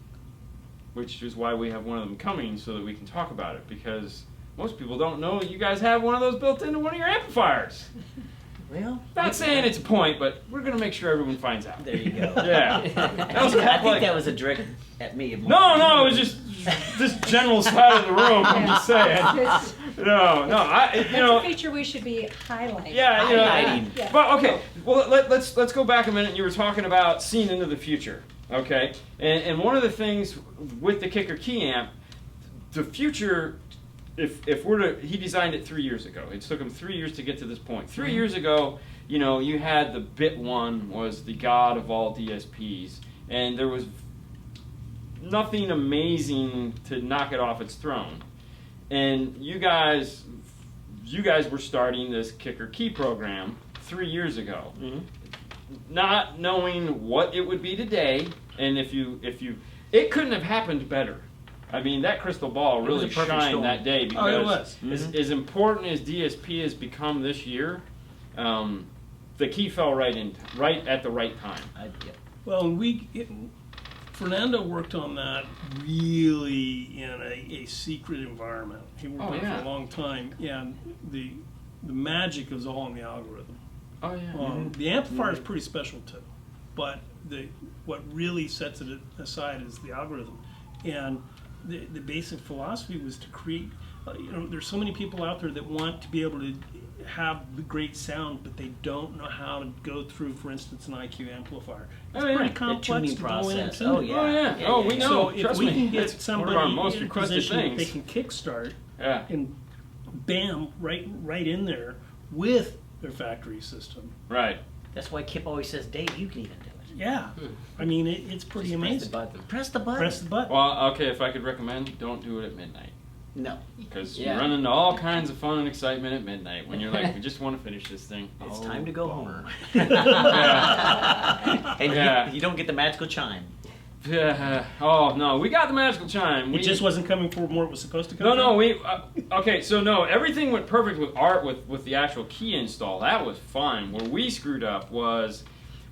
which is why we have one of them coming so that we can talk about it, because most people don't know you guys have one of those built into one of your amplifiers. Well, Not saying it's a point, but we're going to make sure everyone finds out. there you go. Yeah. That was I think like- that was a direct at me. No, it was just this general side of the room. I'm just saying. It's, No, that's a feature we should be highlighting. Yeah, Highlighting. Yeah. But okay, well let's go back a minute. You were talking about seeing into the future, okay? And one of the things with the Kicker key amp, the future, if we're to, he designed it 3 years ago. It took him 3 years to get to this point. 3 years ago, you had the Bit 1 was the god of all DSPs, and there was nothing amazing to knock it off its throne. And you guys were starting this Kicker key program 3 years ago, not knowing what it would be today. And if you, it couldn't have happened better. I mean, that crystal ball was really a perfect shined storm. that day Oh, it because was. as important as DSP has become this year, the key fell right at the right time. Well, Fernando worked on that really in a secret environment. He worked on it for a long time, and the magic is all in the algorithm. Oh yeah. The amplifier is pretty special too, but what really sets it aside is the algorithm. And the basic philosophy was to create. There's so many people out there that want to be able to have the great sound, but they don't know how to go through, for instance, an IQ amplifier. It's pretty complex to go in and tune it. Oh yeah. Oh, we know. So if Trust we me. can get It's somebody one of our most in a requested position that they things. can kickstart Yeah. and bam, right in there with their factory system. Right. That's why Kip always says, Dave, you can even do it. Yeah, I mean it's pretty Just amazing. Press the button. Press the button. Well, okay. If I could recommend, don't do it at midnight. No. Because Yeah. you run into all kinds of fun and excitement at midnight when you're like, we just want to finish this thing. It's time to go home. Yeah. And Yeah. you don't get the magical chime. Yeah. Oh no, we got the magical chime. It just wasn't coming for where it was supposed to come. No, from? we okay. So no, everything went perfect with Art with the actual key install. That was fine. Where we screwed up was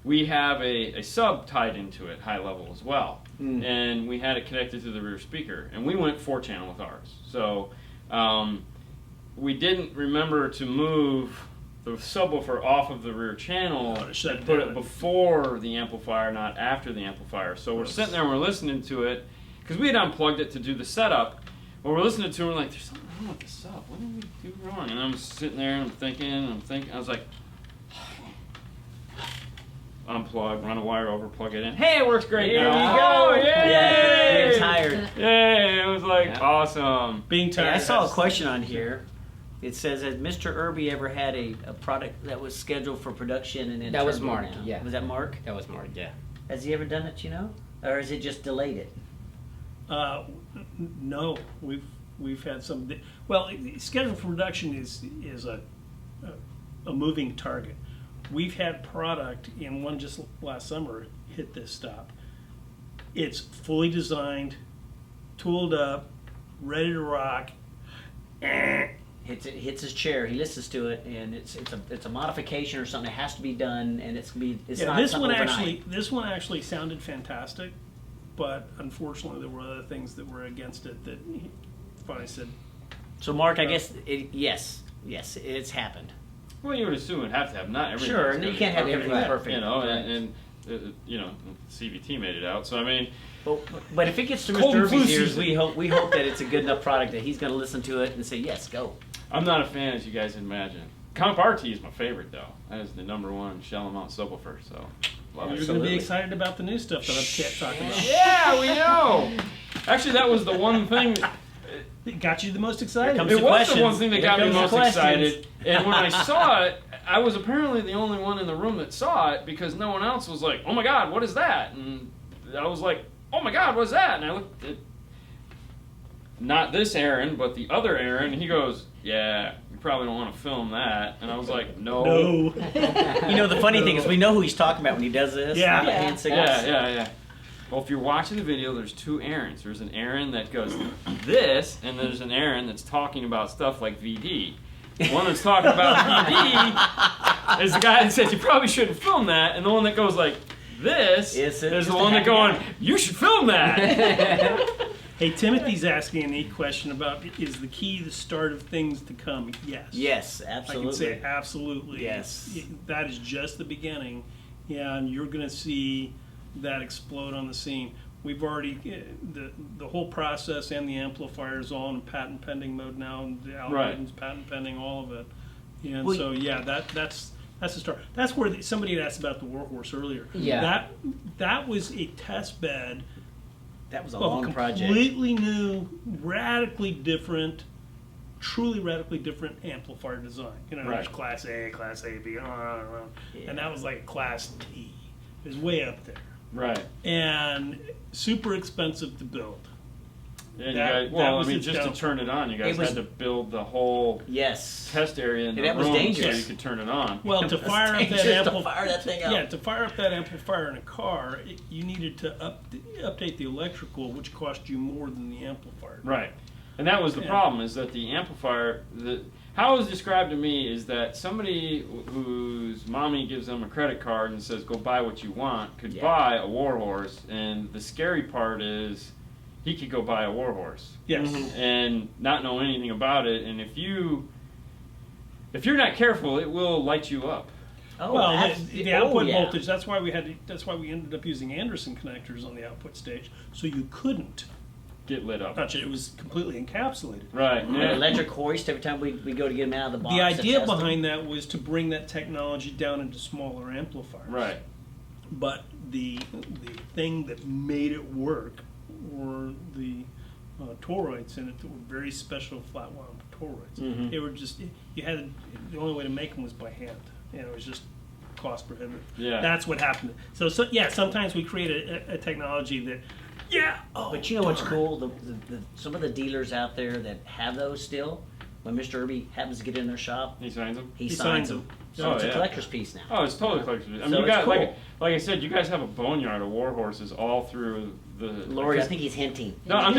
we have a sub tied into it, high level as well, and we had it connected to the rear speaker, and we went 4-channel with ours. So we didn't remember to move the subwoofer off of the rear channel and put it before the amplifier, not after the amplifier. So we're sitting there and we're listening to it because we had unplugged it to do the setup. But we're listening to it and we're like, there's something wrong with the sub. What did we do wrong? And I'm sitting there and I'm thinking. I was like, unplug, run a wire over, plug it in. Hey, it works great There now. you go. Oh, yay! Yeah, you're tired. Yay! It was like awesome. Being Hey, tired. I saw a question on here. It says, has Mr. Irby ever had a product that was scheduled for production and then That was turned Mark, down? yeah. Was that Mark? That was Mark, yeah. Has he ever done it, you know? Or has it just delayed it? No, we've had some. Well, schedule for production is a moving target. We've had product, and one just last summer hit this stop. It's fully designed, tooled up, ready to rock. Hits his chair. He listens to it, and it's a modification or something that has to be done, and it's not This something one overnight. this one actually sounded fantastic, but unfortunately there were other things that were against it that he finally said. So Mark, I guess yes, it's happened. Well, you would assume it'd have to have not everything. Sure, and you can't have everything perfect. You know, Right. and CVT made it out. So I mean, But if it gets to Cold Mr. and flu Irby's ears, season. we hope that it's a good enough product that he's going to listen to it and say yes, go. I'm not a fan, as you guys imagine. Comp RT is my favorite, though. That is the #1 shell amount subwoofer. So love You're it. going to be excited about the new stuff that I kept talking about. Yeah, we know. Actually, that was the one thing. It got you the most excited. Here comes It the was questions. the one thing that Here got me comes the most questions. excited. And when I saw it, I was apparently the only one in the room that saw it because no one else was like, "Oh my God, what is that?" And I was like, "Oh my God, what's that?" And I looked at not this Aaron, but the other Aaron. And he goes, "Yeah, you probably don't want to film that." And I was like, "No." No. You know, the funny thing is we know who he's talking about when he does this. Yeah. The hand signals. Yeah. Well, if you're watching the video, there's two Aarons. There's an Aaron that goes this, and there's an Aaron that's talking about stuff like VD. The one that's talking about VD is the guy that says you probably shouldn't film that, and the one that goes like this Is is just the a one that happy going, guy. you should film that. Hey, Timothy's asking a neat question about, is the key the start of things to come? Yes. Yes, I absolutely. can say absolutely. Yes. That is just the beginning. Yeah, and you're going to see that explode on the scene. We've already, the whole process and the amplifiers all in patent pending mode now, and the algorithms patent pending, all of it. And Well, so, yeah, that's the start. That's where somebody had asked about the Warhorse earlier. Yeah. That was a test bed That was a of long a project. completely new, radically different, truly radically different amplifier design. You know, there's Right. Class A, Class A, B, Yeah. and that was like Class T. It was way up there. Right. And super expensive to build. And That- you guys, that well, I was mean, its just to downfall. turn it on, you guys It was- had to build the whole Yes. test area in the And that was room so dangerous. you could turn it on. Well, to It was fire up that dangerous to amplifier, fire that thing up. yeah, to fire up that amplifier in a car, you needed to update the electrical, which cost you more than the amplifier. Right. And that was the Yeah. problem, is that the amplifier, how it was described to me is that somebody whose mommy gives them a credit card and says, go buy what you want, could buy a war horse. And the scary part is he could go buy a war horse. Yes. And not know anything about it. And if you're not careful, it will light you up. Oh, Well, the output yeah. voltage. That's why we ended up using Anderson connectors on the output stage, so you couldn't Get lit up. touch it. It was completely encapsulated. Right. An Yeah. electric hoist every time we go to get them out of the box. The to idea test them. behind that was to bring that technology down into smaller amplifiers. Right. But the thing that made it work were the toroids in it that were very special flat wound toroids. Mhm. They were just the only way to make them was by hand, and it was just cost prohibitive. Yeah. That's what happened. So yeah, sometimes we create a technology that But you know what's cool? Some of the dealers out there that have those still, when Mr. Irby happens to get in their shop, He signs them. he signs signs them. them. So Oh, it's a yeah. collector's piece now. Oh, it's totally collector's. I mean, So you it's got cool. like I said, you guys have a boneyard of war horses all through the. Lori, I think he's hinting. No,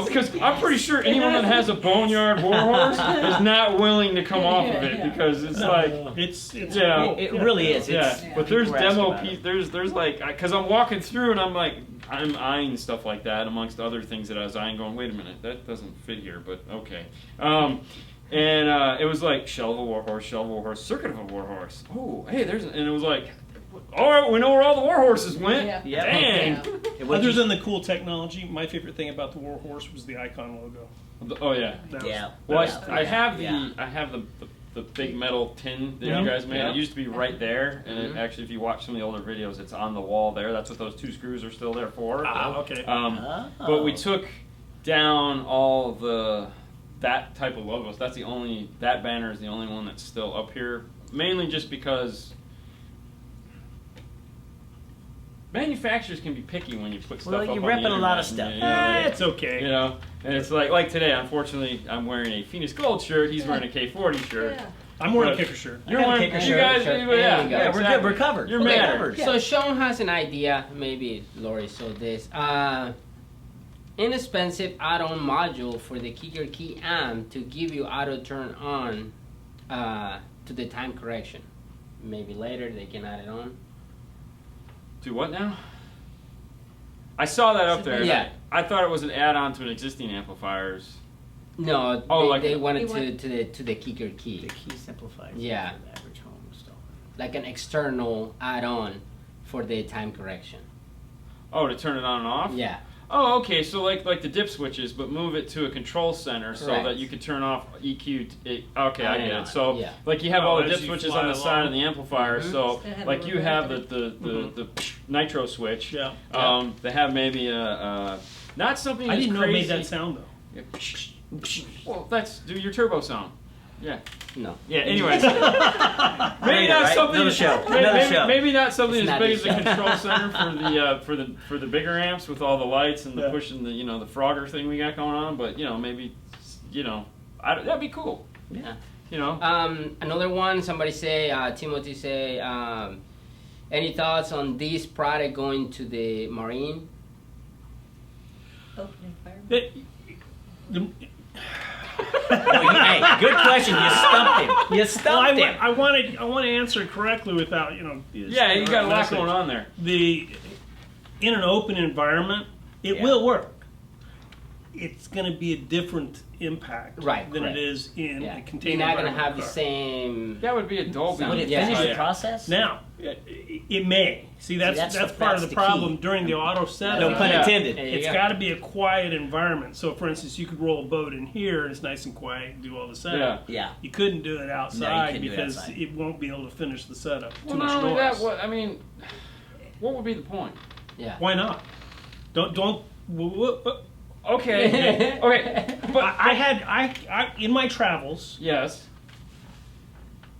because I'm pretty sure anyone that has a boneyard war horse is not willing to come off of it because it's like. it's Yeah. It really is. It's, Yeah, but there's people ask demo about it. piece. There's like, because I'm walking through and I'm like, I'm eyeing stuff like that amongst other things that I was eyeing. Going, wait a minute, that doesn't fit here, but okay. And it was like shell of a war horse, circuit of a war horse. Oh, hey, and it was like, all right, we know where all the war horses went. Yeah. Yeah. Dang. And what Other you- than the cool technology, my favorite thing about the war horse was the icon logo. Oh yeah. That was- Yeah. Well, Yeah. I have Yeah. the big metal tin that Yeah. you guys made. Yeah. It used to be right there, and Mm-hmm. it, actually, if you watch some of the older videos, it's on the wall there. That's what those two screws are still there for. Okay. But we took down all that type of logos. That banner is the only one that's still up here, mainly just because manufacturers can be picky when you put stuff Well, up you're on the repping a lot of internet, stuff. you know, It's okay. you know, and it's like today, unfortunately, I'm wearing a Phoenix Gold shirt. He's wearing a K40 shirt. Yeah. I'm wearing a But- kicker shirt. You're I got a wearing, kicker you shirt, guys, shirt. yeah, There you go. Yeah, we're exactly. good. We're covered. You're We're mad. covered. So Sean has an idea, maybe Lori saw this. Inexpensive add-on module for the kicker key amp to give you auto turn on to the time correction. Maybe later they can add it on. Do what now? I saw that up there. Yeah. I thought it was an add-on to an existing amplifiers. No, Oh, they, like- they wanted They to the kicker The key, key simplifies Yeah. for the average home installer. like an external add-on for the time correction. Oh, to turn it on and off? Yeah. Oh, okay. So like the dip switches, but move it to a control center so Correct. that you could turn off EQ. Okay, I get Yeah. it. So Yeah. like you have all the as dip you switches fly on the side of along. the amplifier. Mhm. So They have like a you remote have that the nitro switch. Yeah. They have maybe not something. I That's didn't know it crazy. made that sound though. Yeah. Well, do your turbo sound. Yeah. No. Yeah. Anyways, Later, maybe not right? something. Another show. Maybe, Another maybe, show. maybe not something It's as not big this as the show. control center for the bigger amps with all the lights and the Yeah. pushing the the Frogger thing we got going on. But maybe that'd be cool. Yeah. Another one, somebody say, Timothy say, any thoughts on this product going to the Marine? Opening fire. Hey, good question. You stumped him. You Well, stumped him. I want to answer it correctly without Yeah, you got a lot going on there. In an open environment, it will work. It's going to be a different impact Right, than correct. it is in Yeah. a You're contained not going to environment have the car. same. That would be a Dolby. Would it Yeah. finish Oh, the yeah. process? Now, it may. See, that's that's part of the the key. problem during the auto setup. No pun Yeah. intended. There you It's go. got to be a quiet environment. So, for instance, you could roll a boat in here, and it's nice and quiet, and do all the setup. Yeah. You couldn't do it outside couldn't do it because outside. it won't be able to finish the setup. Well, Too much not only noise. that, what would be the point? Yeah. Why not? Don't. Okay, okay, but I in my travels yes,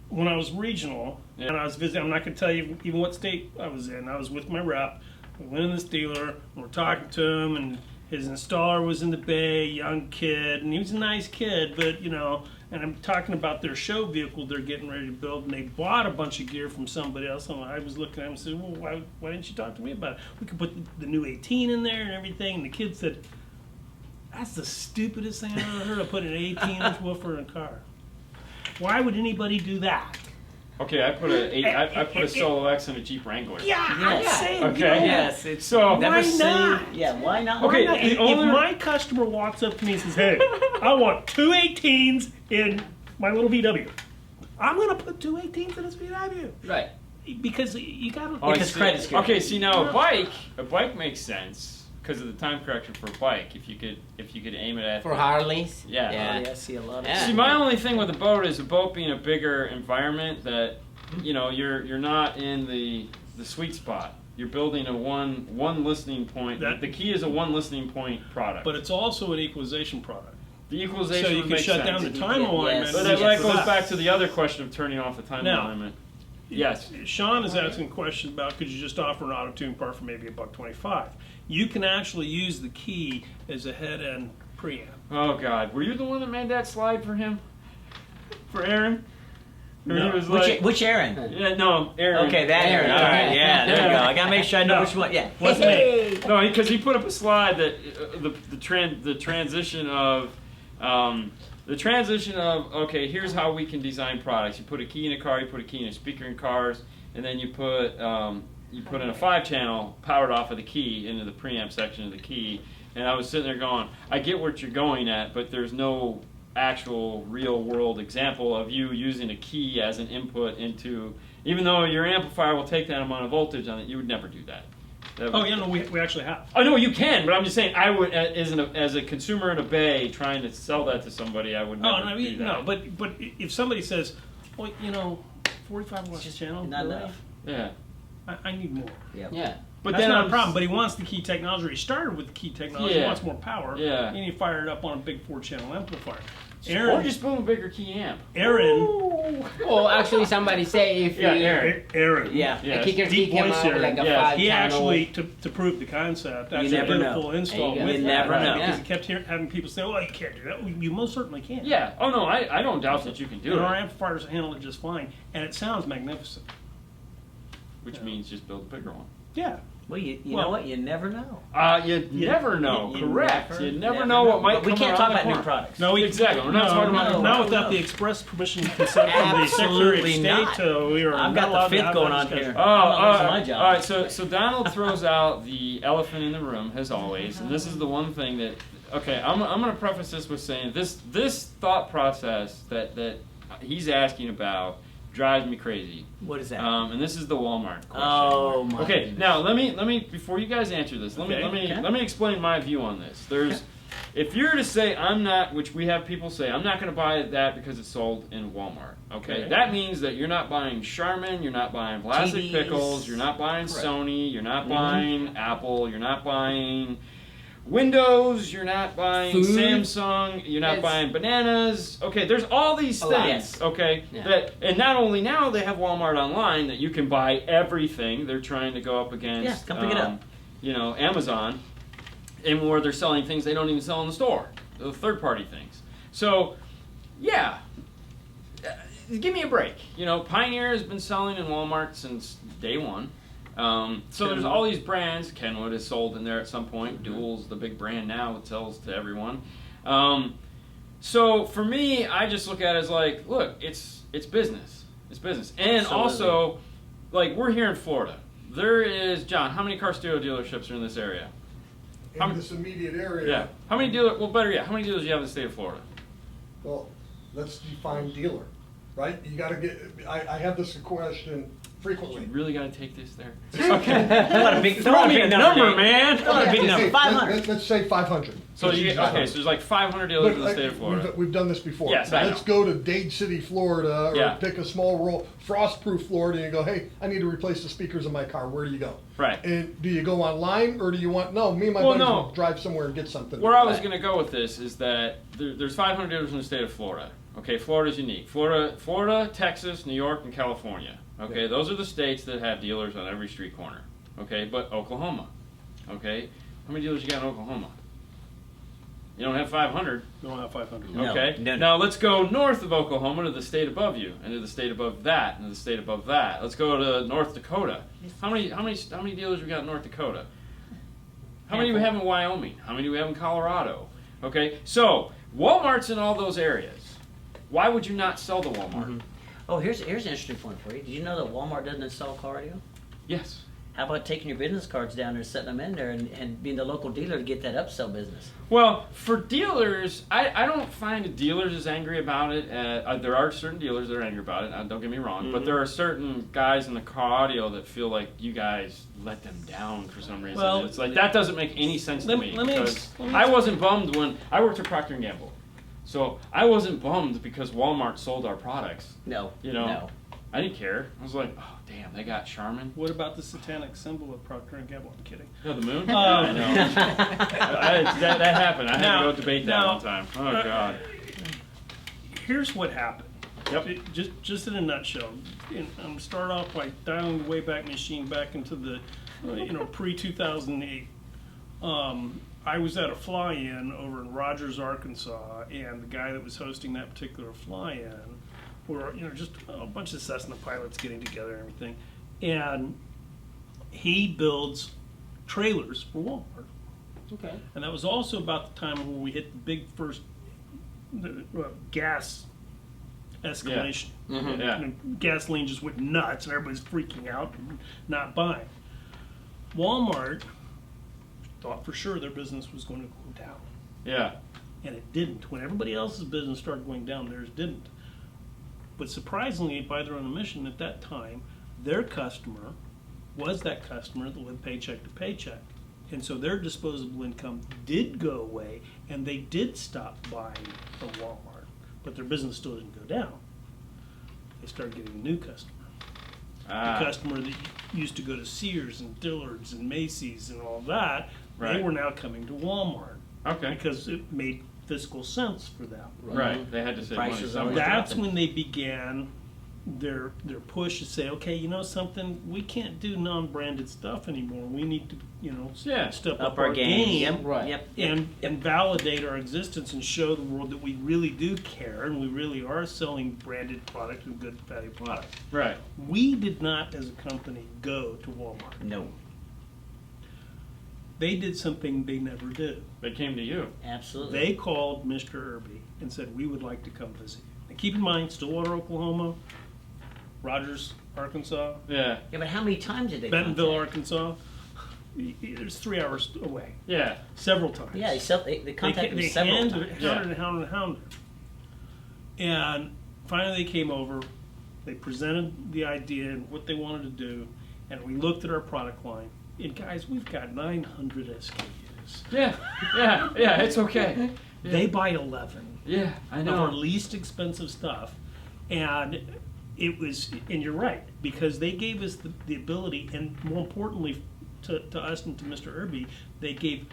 when I was regional and I was visiting. I'm not going to tell you even what state I was in. I was with my rep. We went in this dealer. And we're talking to him, and his installer was in the bay, young kid, and he was a nice kid, but And I'm talking about their show vehicle they're getting ready to build, and they bought a bunch of gear from somebody else. And I was looking at him and said, "Well, why didn't you talk to me about it? We could put the new 18 in there and everything." And the kid said, "That's the stupidest thing I've ever heard of, putting an 18-inch woofer in a car." Why would anybody do that? Okay, I put a Solo X in a Jeep Wrangler. Yeah, I'm saying. Okay. You know, Yes, it's So never why seen. not? Yeah, why not? Okay, Why not? the If only- my customer walks up to me and says, "Hey, I want 2 18s in my little VW," I'm gonna put 2 18s in his VW Right. because you gotta. Oh, I Because see. credit's good. Okay, see now a bike makes sense because of the time correction for a bike. If you could aim it at For Harleys. Yeah. Yeah. Yeah, I see a lot of. Yeah. See, my only thing with a boat is a boat being a bigger environment that, you know, you're not in the sweet spot. You're building a one listening point. That- The key is a one listening point product. But it's also an equalization product, the equalization so you would can make shut sense. down the You time can- alignment. yes. But and that just goes that. back to the other question of turning off the time Now- alignment. Yes. Sean is asking a question about could you just offer an auto tune part for maybe $125? You can actually use the key as a head end preamp. Oh God, were you the one that made that slide for him? For Aaron? Or he No. was like, Which Aaron? yeah, no, Aaron. Okay, that Aaron. Aaron, All right, okay. yeah, there you go. I gotta make sure I know No. which one. Yeah. Wasn't me. No, because he put up a slide that the transition of okay, here's how we can design products. You put a key in a car, you put a key in a speaker in cars, and then you put in a 5-channel powered off of the key into the preamp section of the key. And I was sitting there going, I get what you're going at, but there's no actual real world example of you using a key as an input into, even though your amplifier will take that amount of voltage on it, you would never do that. Oh yeah, no, we actually have. Oh no, you can, but I'm just saying, I would, as a consumer in a bay trying to sell that to somebody, I would never Oh, no, do that. no, but if somebody says, well, 45 watts channel, Not really? enough. Yeah, I need more. Yeah. but That's then not I'm a problem. But he wants the key technology. He started with the key technology. He Yeah. wants more power. Yeah. And he fired it up on a big 4-channel amplifier. or Aaron, just put a bigger key amp. Aaron, Well, actually, somebody say if Yeah, you, Aaron. Aaron. Yeah. Yeah. a kicker key Deep came voice out with Aaron. like a Yes. 5 He channel. actually, to prove the concept, actually never did a know. full install There you with go. You that, never right? know. Because Yeah. he kept having people say, well, you can't do that. Well, you most certainly can. Yeah. Oh no, I don't doubt that you can do And our it. amplifiers handle it just fine. And it sounds magnificent. Which means just build a bigger one. Yeah. Well, you Well- know what? You never know. You never know. You Correct. You never know what might But we come can't around talk the about new corner. products. No, Exactly. We're not talking about no, not no. without the express permission and consent from the Secretary of Absolutely State. not. We are I've not got allowed the to fifth have going that on discussion. here. Oh, I'm not losing all my right. job. All right. So Donald throws out the elephant in the room as always, and this is the one thing that. Okay, I'm going to preface this with saying this thought process that he's asking about drives me crazy. What is that? And this is the Walmart question. Oh my. Okay, goodness. now let me before you guys answer this, let Okay, me explain my view on this. There's if you're to say I'm not, which we have people say, I'm not going to buy that because it's sold in Walmart. Okay, Okay. that means that you're not buying Charmin, you're not buying Vlasic TVs. pickles, you're not buying Correct. Sony, you're not Mhm. buying Apple, you're not buying Windows, you're not buying Food. Samsung, you're not Yes. buying bananas. Okay, there's all these A lot. things. Okay, Yeah. that and not only now they have Walmart online that you can buy everything. They're trying to go up against Yeah, come pick it up. Amazon, and where they're selling things they don't even sell in the store, the third-party things. So, yeah, give me a break. Pioneer has been selling in Walmart since day one. So there's all these brands. Kenwood is sold in there at some point. Dual's the big brand now. It sells to everyone. So for me, I just look at it as like, look, it's business. It's business. And Absolutely. also, like, we're here in Florida. There is, John, how many car stereo dealerships are in this area? In this immediate area. Yeah. How many dealers, well, better yet, how many dealers do you have in the state of Florida? Well, let's define dealer, right? You gotta get, I have this question frequently. You really got to take this there? Okay. Throw a big number, Dave. man. Throw a big number. 500. Let's say 500. So you okay? So there's like 500 dealers in the state of Florida. We've done this before. Yes, I Let's know. go to Dade City, Florida, or Yeah. pick a small rural, frost-proof Florida, and you go, hey, I need to replace the speakers in my car. Where do you go? Right. And do you go online, or do you want, no, me and my Well, buddies no. will drive somewhere and get something. Where I was going to go with this is that there's 500 dealers in the state of Florida. Okay, Florida's unique. Florida, Texas, New York, and California. Okay, Yeah. those are the states that have dealers on every street corner. Okay, but Oklahoma. Okay, how many dealers you got in Oklahoma? You don't have 500. We don't have 500. No, Okay. no, no. Now let's go north of Oklahoma to the state above you, and to the state above that, and to the state above that. Let's go to North Dakota. How many dealers we got in North Dakota? How many do we have in Wyoming? How many do we have in Colorado? Okay. So Walmart's in all those areas. why would you not sell to Walmart? Mhm. Oh, here's an interesting point for you. Did you know that Walmart doesn't install car radio? Yes. How about taking your business cards down there, setting them in there, and being the local dealer to get that upsell business? Well, for dealers, I don't find dealers as angry about it. There are certain dealers that are angry about it, don't get me wrong, but there are certain guys in the car audio that feel like you guys let them down for some reason. Well, It's like, that doesn't make any sense to me. let me Because let me I wasn't bummed when I worked at Procter & Gamble. So I wasn't bummed because Walmart sold our products. No. You know, No. I didn't care. I was like, oh, damn, they got Charmin. What about the satanic symbol of Procter and Gamble? I'm kidding. No, the moon? I know. that happened. I had Now- to go debate that now, one time. Oh, God. Here's what happened. Yep. Just in a nutshell. I'm start off by dialing the Wayback Machine back into the, pre-2008. I was at a fly-in over in Rogers, Arkansas, and the guy that was hosting that particular fly-in were, just a bunch of Cessna pilots getting together and everything. And he builds trailers for Walmart. Okay. And that was also about the time when we hit the big first gas escalation. Mhm. Yeah. And gasoline just went nuts and everybody's freaking out and not buying. Walmart thought for sure their business was going to go down. Yeah. And it didn't. When everybody else's business started going down, theirs didn't. But surprisingly, by their own admission at that time, their customer was that customer that lived paycheck to paycheck. And so their disposable income did go away, and they did stop buying from Walmart. But their business still didn't go down. They started getting a new customer. The customer that used to go to Sears and Dillard's and Macy's and all that, they Right. were now coming to Walmart. Okay. Because it made fiscal sense for them. Right. They had to save money Prices somewhere. always That's dropping. when they began their push to say, okay, you know something, we can't do non-branded stuff anymore. We need to, Yeah. step Up our game. Yep. Right. Yep. and validate our existence and show the world that we really do care and we really are selling branded product and good value products. Right. We did not, as a company, go to Walmart. No. They did something they never did. They came to you. Absolutely. They called Mr. Irby and said, we would like to come visit you. And keep in mind, Stillwater, Oklahoma, Rogers, Arkansas, Yeah. Yeah, but how many times did they Bentonville, contact? Arkansas. It's 3 hours away. Yeah. Several times. Yeah, they contacted me They several hounded times. and hounded. And finally they came over, they presented the idea and what they wanted to do, and we looked at our product line. And guys, we've got 900 SKUs. Yeah. Yeah. Yeah. It's okay. Yeah. They buy 11 Yeah. I of our know. least expensive stuff. And it was, and you're right, because they gave us the ability, and more importantly to us and to Mr. Irby, they gave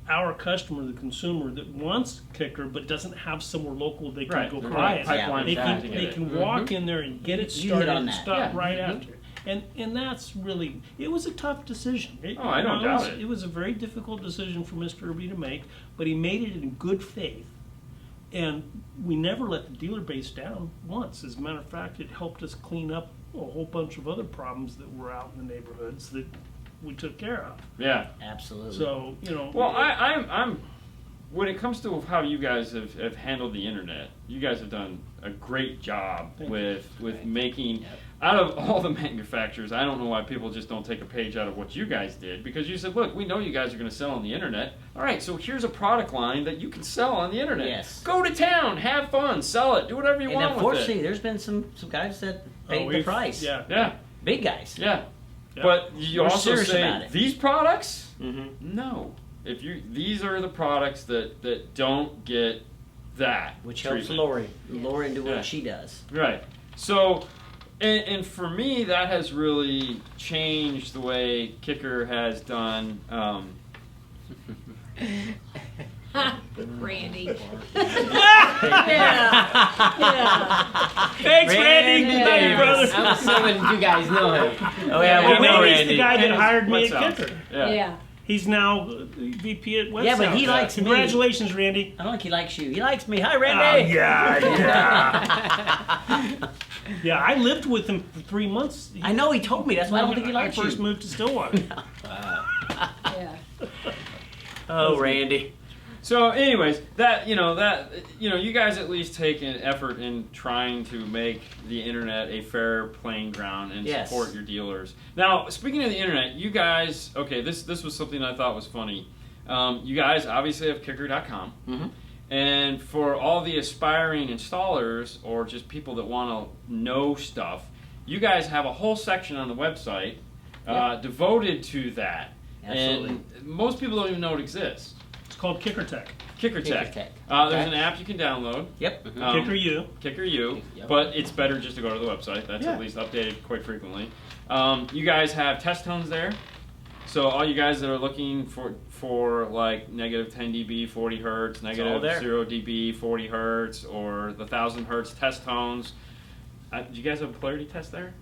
our customer, the consumer that wants Kicker but doesn't have somewhere local they can Right. go The buy it. pipeline They back can, to they get it. can walk in there and get it You hit started on and that. stop Yeah. right after. And that's really, it was a tough decision. Oh, I don't doubt it. It was a very difficult decision for Mr. Irby to make, but he made it in good faith. And we never let the dealer base down once. As a matter of fact, it helped us clean up a whole bunch of other problems that were out in the neighborhoods that we took care of. Yeah. Absolutely. So, Well, I'm. When it comes to how you guys have handled the internet, you guys have done a great job Thank with making. Out of all the manufacturers, I don't know why people just don't take a page out of what you guys did, because you said, look, we know you guys are going to sell on the internet. All right, so here's a product line that you can sell on the internet. Yes. Go to town, have fun, sell it, do whatever you and want with unfortunately, it. there's been some guys that paid the we've- price. Yeah. Yeah, Big guys. yeah. Yeah. But you We're also serious say, about it. these products, Mm-hmm. no. These are the products that don't get that. Which helps treatment. Lori. Lori do what Yeah. she does. Right. So, and for me, that has really changed the way Kicker has done. Randy. yeah. Thanks, Randy. Randy Love you, brother. I'm assuming you guys know him. Oh yeah, Well, we know Randy's Randy. the guy that And hired me what's at else? Kicker. Yeah. He's now VP at West Yeah, but South. he likes me. Congratulations, Randy. I don't think he likes you. He likes me. Hi, Oh, Randy. yeah. Yeah, I lived with him for 3 months. I know he told me. That's why I don't think he likes I first you. moved to Stillwater. Yeah. Oh, Randy. So, anyways, you guys at least take an effort in trying to make the internet a fair playing ground and Yes. support your dealers. Now, speaking of the internet, you guys, okay, this was something I thought was funny. You guys obviously have kicker.com. Mm-hmm. And for all the aspiring installers or just people that want to know stuff, you guys have a whole section on the website devoted to that. Absolutely. And most people don't even know it exists. It's called Kicker Tech. Kicker Kicker Tech. Tech. There's an app you can download. Yep. Kicker U. Kicker U. Yep. But it's better just to go to the website. That's Yeah. at least updated quite frequently. You guys have test tones there. So all you guys that are looking for like negative 10 dB, 40 hertz, negative there. 0 dB, 40 hertz, or the 1000 hertz test tones. Do you guys have a polarity test there?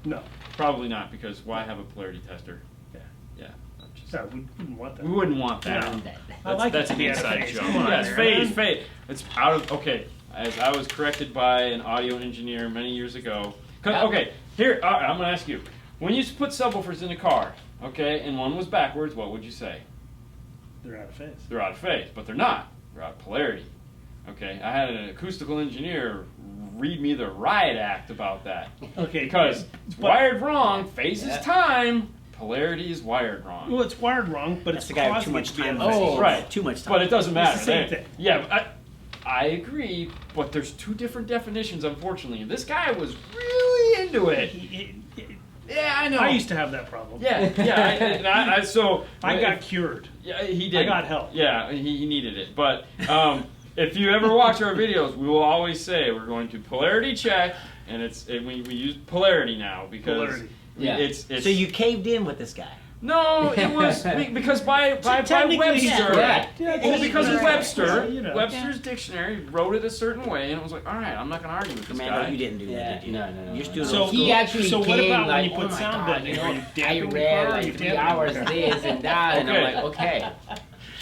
No. Probably not, because why have a polarity tester? Yeah. Yeah. I'm just- No, we wouldn't want that. we wouldn't want that. No. That- I like That's it an to be out of inside phase. joke. Come on, Yes, man. phase. It's out of, okay. As I was corrected by an audio engineer many years ago. Okay, here, all right, I'm going to ask you. When you put subwoofers in a car, okay, and one was backwards, what would you say? They're out of phase. They're out of phase, but they're not. They're out of polarity. Okay, I had an acoustical engineer read me the riot act about that. Okay. Because it's but- wired wrong, phase is Yeah. time, polarity is wired wrong. Well, it's wired wrong, but That's it's the guy with causing too it much to be time. out of phase. Oh. Right. Too much time. But it doesn't matter. the same They- thing. Yeah, I agree, but there's two different definitions, unfortunately. And this guy was really into it. Yeah, I know. I used to have that problem. Yeah. So I got cured. Yeah, he did. I got help. Yeah, he needed it. But if you ever watch our videos, we will always say we're going to polarity check, and we use polarity now because Polarity. Yeah. it's So you caved in with this guy. no, it was because by Technically, Webster. yeah. Well, because of Webster, You know. Webster's dictionary wrote it a certain way, and it was like, all right, I'm not going to argue with this Fernando, guy. you didn't do that, did you? No. You're still So- He actually so what came about when like, you put oh my sound God, on you it? know, Are you I damping the read car or like you 3 damping the hours car? this and that, and Okay. I'm like, okay.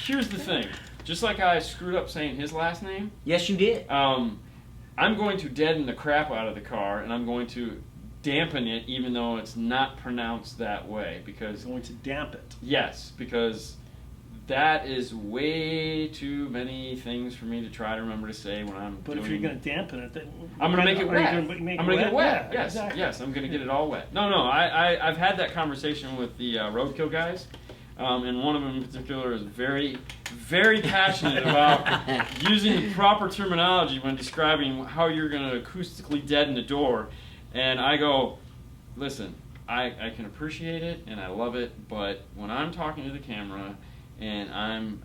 Here's the thing. Just like I screwed up saying his last name, Yes, you did. I'm going to deaden the crap out of the car, and I'm going to dampen it, even though it's not pronounced that way. Because Going to damp it. yes, because that is way too many things for me to try to remember to say when I'm But doing. if you're going to dampen it, then I'm gonna make it are you wet. gonna make I'm gonna get it wet. Yeah, Yes, exactly. yes, I'm gonna get it all wet. No, I've had that conversation with the roadkill guys, and one of them in particular is very, very passionate about using the proper terminology when describing how you're gonna acoustically deaden the door. And I go, listen, I can appreciate it and I love it, but when I'm talking to the camera and I'm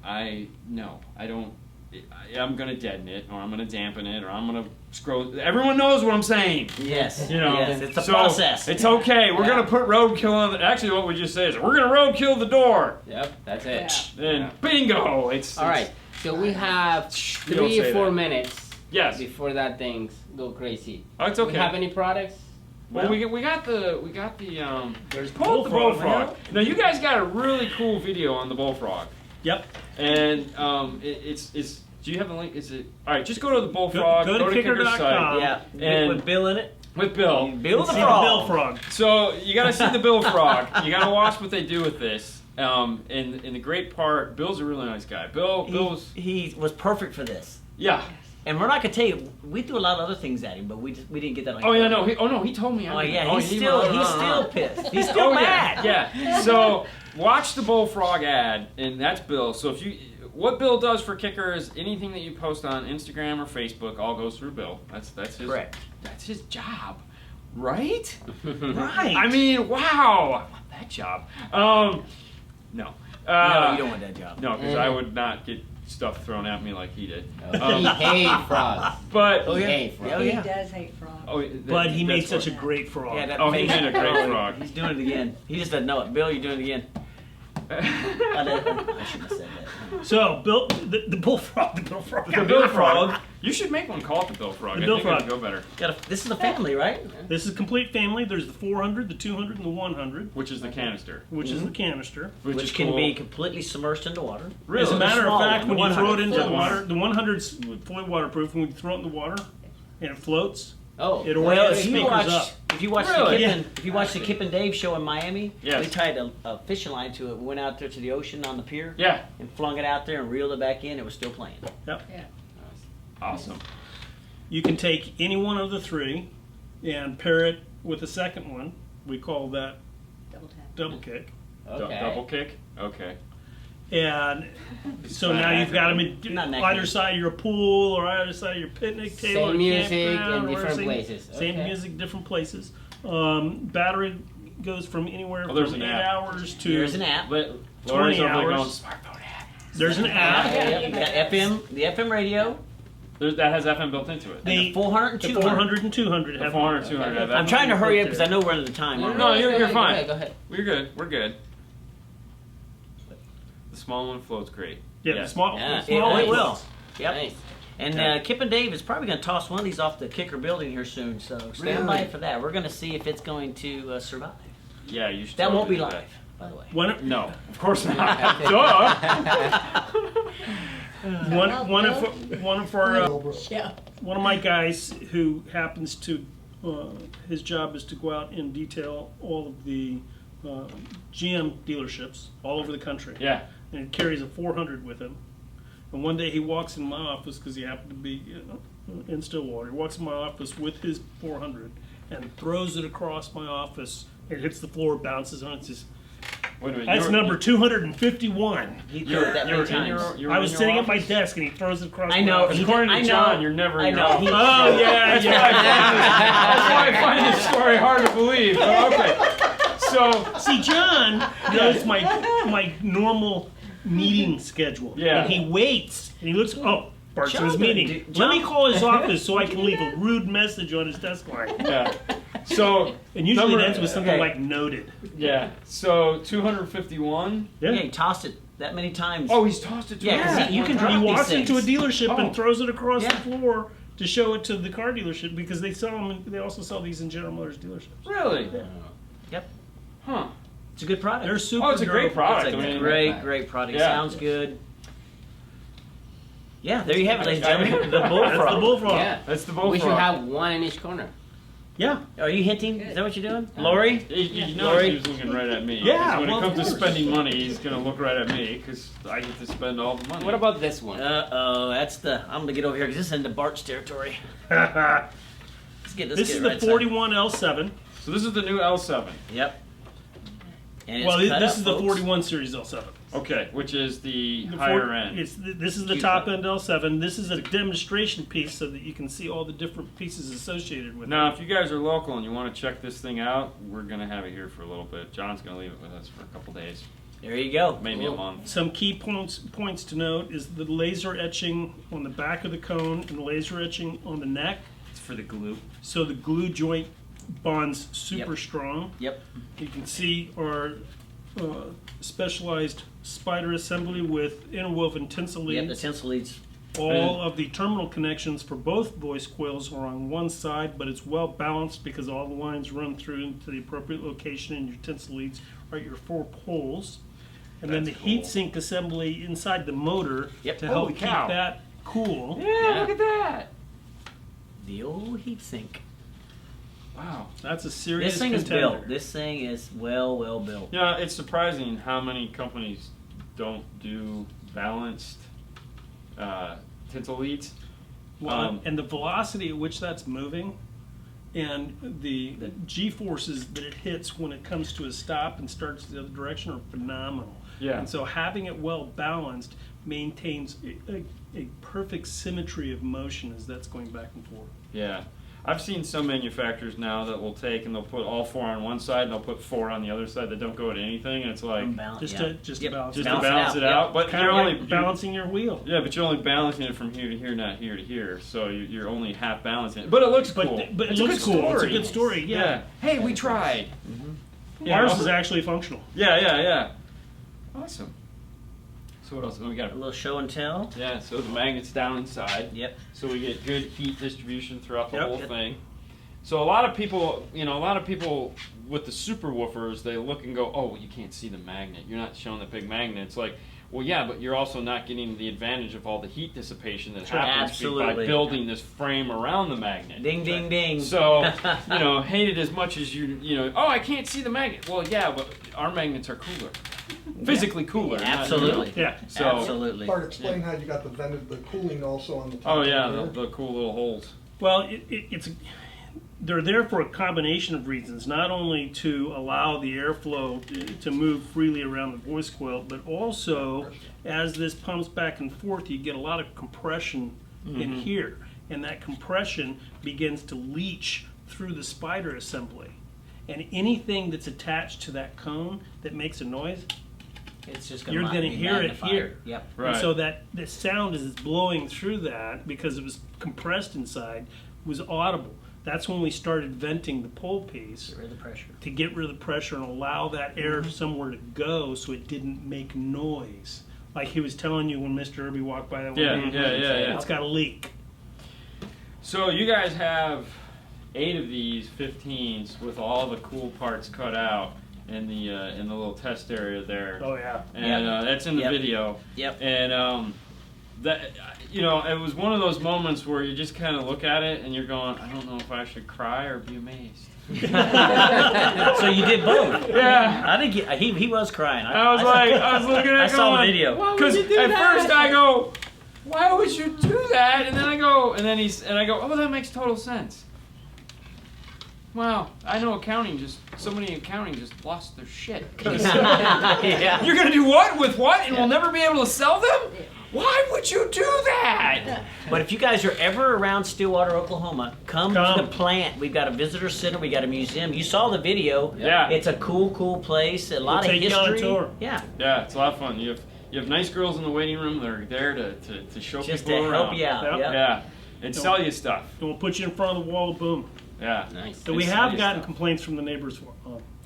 gonna deaden it, or I'm gonna dampen it, or I'm gonna scroll. Everyone knows what I'm saying. Yes. You know, Yes, it's a so process. It's okay. We're Yeah. gonna put roadkill on. Actually, what we just say is we're gonna roadkill the door. Yep, that's it. And bingo. It's All right, so we have You don't 3 or say 4 that. minutes Yes. before that things go crazy. Oh, it's Do okay. we have any products? Well, we got the There's the pull up the bullfrog. bullfrog. Now you guys got a really cool video on the bullfrog, Yep. and it's. Do you have the link? Is it all right? Just go to the bullfrog. Go to Kicker's kicker.com. site Yeah. And- with Bill in it. with Bill. Bill the See frog. the Bill frog. So you got to see the Bill Frog. You got to watch what they do with this. And the great part, Bill's a really nice guy. Bill's He was perfect for this. yeah. And we're not gonna tell you. We threw a lot of other things at him, but we didn't get that on. Oh yeah, camera. no. He told me. Oh yeah, Oh, he's still pissed. He's still Oh mad. yeah. So watch the Bullfrog ad, and that's Bill. So what Bill does for Kicker is anything that you post on Instagram or Facebook all goes through Bill. That's his. Correct. That's his job, right? Right. I mean, wow. I want that job. No. No, you don't want that job. No, because I would not get stuff thrown at me like he did. He hates frogs. But He hates frogs. Oh, He yeah. does hate frogs. But he made that's such a what- great frog. Yeah, that Oh, he face- made a great frog. He's doing it again. He just doesn't know it. Bill, you're doing it again. I shouldn't have said that. So, Bill, the bullfrog, the Bill frog. The Bill Frog. You should make one called the Bill Frog. The I Bill think it'd Frog. go better. This is a family, right? This is a complete family. There's the 400, the 200, and the 100, Which is the canister. which is the canister. Which is can cool. be completely submerged into water. Really? As a matter of small fact, one, when the you throw it 100 into the floats. water, the 100's fully waterproof. When you throw it in the water and it floats, Oh, It Well, orients if you speakers watch, up. if you watch Really? the Kip and Dave show in Miami, Yes. we tied a fishing line to it. We went out there to the ocean on the pier. Yeah. And flung it out there and reeled it back in. It was still playing. Yeah. Awesome. You can take any one of the three and pair it with the second one. We call that Double tap. double kick. okay. Double kick. Okay. And so now you've got them in Not that either good. side of your pool or either side of your picnic table. Same or music campground in or different same- places. Same Okay. music, different places. Battery goes from anywhere Oh, there's from an 8 app. hours to There's an app. Lori's 20 over there going, hours. smartphone app. There's an app. You got the FM radio, That has FM built into it. The- the 400 and The 200. 400 and 200 The have 400, 200 have I'm FM. trying to hurry up because I know we're under the time. aren't we? No, you're go ahead, fine. Go ahead. We're good. We're good. The small one floats great. Yeah, the small, Yeah, small it ones. will. Yep. Nice. And Yeah. Kip and Dave is probably going to toss one of these off the kicker building here soon, so stand by Really? for that. We're going to see if it's going to survive. Yeah, you should. That won't totally be do live, that. by the way. No, of course not. Duh. One of our Yeah. one of my guys who happens to his job is to go out and detail all of the GM dealerships all over the country. Yeah. And he carries a 400 with him. And one day he walks in my office because he happened to be in Stillwater. He walks in my office with his 400 and throws it across my office. It hits the floor, bounces on it. Says, Wait a minute. "That's number 251." He threw it that many times. I was sitting at my desk and he throws it across. I my know. office. According to I know. John, you're never in I your know. office. Oh yeah, yeah. That's why I find this story hard to believe. But okay. So, See, John knows my normal meeting schedule. Yeah. And he waits and he looks. Oh, Bart's in John his didn't meeting. do- Let me John- call his office so I can leave a rude message on his desk line. yeah. So, And usually number- it ends with something okay. like noted. Yeah. So, 251. Yeah, he tossed it that many times. Oh, he's tossed it to Yeah, 'cause you can He drop walks these into a things. dealership Oh. and throws it across Yeah. the floor to show it to the car dealership because they sell them. They also sell these in General Motors dealerships. Really? Yep. Huh. It's a good product. They're super. Oh, it's a great durable. product. It's a I mean, great product. Yeah. Sounds good. Yeah, there you have it, ladies and gentlemen. The That's bullfrog. the bullfrog. Yeah. That's the We bullfrog. should have one in each corner. Yeah. Are you hinting? Is that what you're doing? Yeah. Lori? You know Lori? he's looking right at me. Yeah, 'Cause when well, it comes of to course. spending money, he's gonna look right at me because I get to spend all the money. What about this one? Uh-oh, that's the... I'm going to get over here because this is into Bart's territory. this Let's get is right the 41 L7. So this is the new L7. Yep. And Well, it's cut this up, is the folks. 41 series L7. Okay, which is the The higher four- end. This is the top end L7. This is a demonstration piece so that you can see all the different pieces associated with Now, it. if you guys are local and you want to check this thing out, we're gonna have it here for a little bit. John's gonna leave it with us for a couple days, There you go. maybe a month. Some key points to note is the laser etching on the back of the cone and laser etching on the neck. It's for the glue. So the glue joint bonds super Yep. strong. Yep. You can see our specialized spider assembly with interwoven tinsel Yep, the leads. tinsel leads. All of the terminal connections for both voice coils are on one side, but it's well balanced because all the lines run through into the appropriate location, and your tinsel leads are your 4 poles. And then the That's cool. heat sink assembly inside the motor Yep. to help Holy keep cow. that cool. Yeah, look at that. The old heat sink. Wow. That's a serious This thing is contender. built. This thing is well built. Yeah, it's surprising how many companies don't do balanced tinsel leads. Well, and the velocity at which that's moving and the G-forces that it hits when it comes to a stop and starts the other direction are phenomenal. Yeah. And so having it well balanced maintains a perfect symmetry of motion as that's going back and forth. Yeah. I've seen some manufacturers now that will take and they'll put all 4 on one side and they'll put 4 on the other side that don't go at anything, and it's like Unbalanced, Just yeah. to just Yep. to balance just it to out. balance it Yep. out. But Kind you're of only like balancing your wheel. Yeah, but you're only balancing it from here to here, not here to here. So you're only half balancing it. But it looks But, cool. but it It's a looks good cool. It's a story. good story. Yeah. Hey, we tried. Ours is actually functional. Yeah. Awesome. So what else? Oh, we got A little show and tell. yeah. So the magnet's down inside. Yep. So we get good heat distribution throughout the Yep. whole Yep. thing. So a lot of people with the super woofers, they look and go, "Oh, you can't see the magnet. You're not showing the big magnet." It's like, Well, yeah, but you're also not getting the advantage of all the heat dissipation that Sure, happens by absolutely. building this frame around the magnet. Ding, ding, ding. So, hate it as much as oh, I can't see the magnet. Well, yeah, but our magnets are cooler. Physically cooler. not, Absolutely. Yeah. So, Absolutely. Bart, explain how you got the cooling also on the top. oh, yeah, of the cool little holes. Well, they're there for a combination of reasons, not only to allow the airflow to move freely around the voice coil, but also as this pumps back and forth, you get a lot of compression in here, and that compression begins to leach through the spider assembly. And anything that's attached to that cone that makes a noise, It's just you're going going to to hear it magnified. here. Yep. Right. And so that the sound as it's blowing through that, because it was compressed inside, was audible. That's when we started venting the pole piece Get rid of the pressure. to get rid of the pressure and allow that air somewhere to go so it didn't make noise. Like he was telling you when Mr. Irby walked by that one Yeah, day. yeah. It's got a leak. So you guys have 8 of these 15s with all the cool parts cut out in the little test area there. Oh, yeah. And that's in the Yep. video. Yep. And that it was one of those moments where you just kind of look at it and you're going, I don't know if I should cry or be amazed. So you did both. Yeah. I think he was crying. I was looking at it I saw the going, video. because at first I go, why would you do that? And then I go, and I go, oh, that makes total sense. Wow, I know somebody in accounting just lost their shit. Yeah. You're gonna do what with what, and we'll never be able to sell them? Why would you do that? But if you guys are ever around Stillwater, Oklahoma, come to the plant. We've got a visitor center. We got a museum. You saw the video. Yeah. It's a cool place. A lot of take you on a history. tour. Yeah. Yeah, it's a lot of fun. You have nice girls in the waiting room that are there to show Just people to around. help you out. Yep. Yep. Yeah, and sell you stuff. And we'll put you in front of the wall, boom. Yeah. Nice. So we And sell have you gotten stuff. complaints from the neighbors.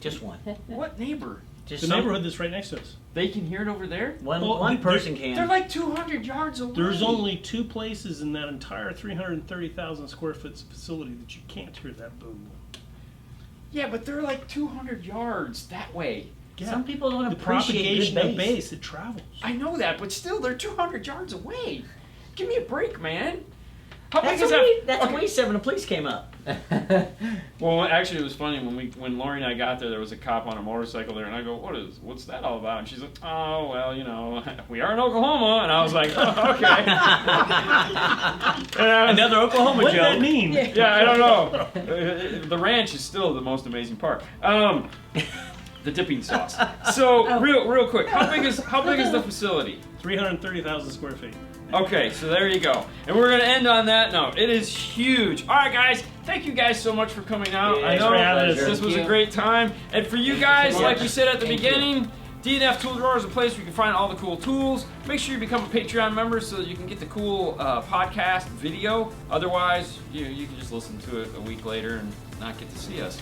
Just one. What neighbor? Just The some- neighborhood that's right next to us. They can hear it over there? One Well, one they're- person can. They're like 200 yards away. There's only 2 places in that entire 330,000 square foot facility that you can't hear that boom. Yeah, but they're like 200 yards that way. Yeah. Some people don't The appreciate propagation good of bass, it travels. I know that, but still, they're 200 yards away. Give me a break, man. How big That's is what we, that? that's what we said when the police came up. Well, actually, it was funny when Lori and I got there was a cop on a motorcycle there, and I go, "What's that all about?" And she's like, "Oh, well, we are in Oklahoma," and I was like, "Oh, okay." And I was- Another Oklahoma What does joke. that mean? Yeah, I don't know. The ranch is still the most amazing part. The dipping sauce. So real quick, how big is the facility? 330,000 square feet. Okay, so there you go. And we're gonna end on that note. It is huge. All right, guys. Thank you guys so much for coming out. I Thanks know for having us. this was a great time. And for you guys, like we said at the beginning, D&F Tool Drawer is a place where you can find all the cool tools. Make sure you become a Patreon member so that you can get the cool podcast video. Otherwise, you can just listen to it a week later and not get to see us.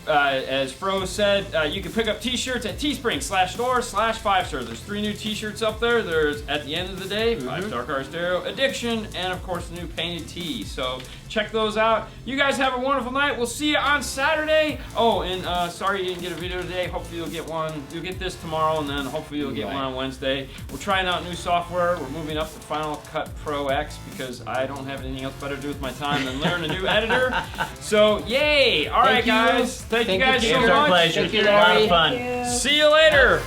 As Fro said, you can pick up t-shirts at teespring.com/store/5star. There's 3 new t-shirts up there. There's At the End of the Day, 5-Star Car Stereo Addiction, and of course the new painted tee. So check those out. You guys have a wonderful night. We'll see you on Saturday. Oh, and sorry you didn't get a video today. Hopefully you'll get one. You'll get this tomorrow, and then hopefully you'll get one on Wednesday. We're trying out new software. We're moving up to Final Cut Pro X because I don't have anything else better to do with my time than learn a new editor. So yay! All right, Thank you. guys. Thank you guys so It was our much. pleasure. Thank you, A lot Larry. of fun. Thank you. See you later.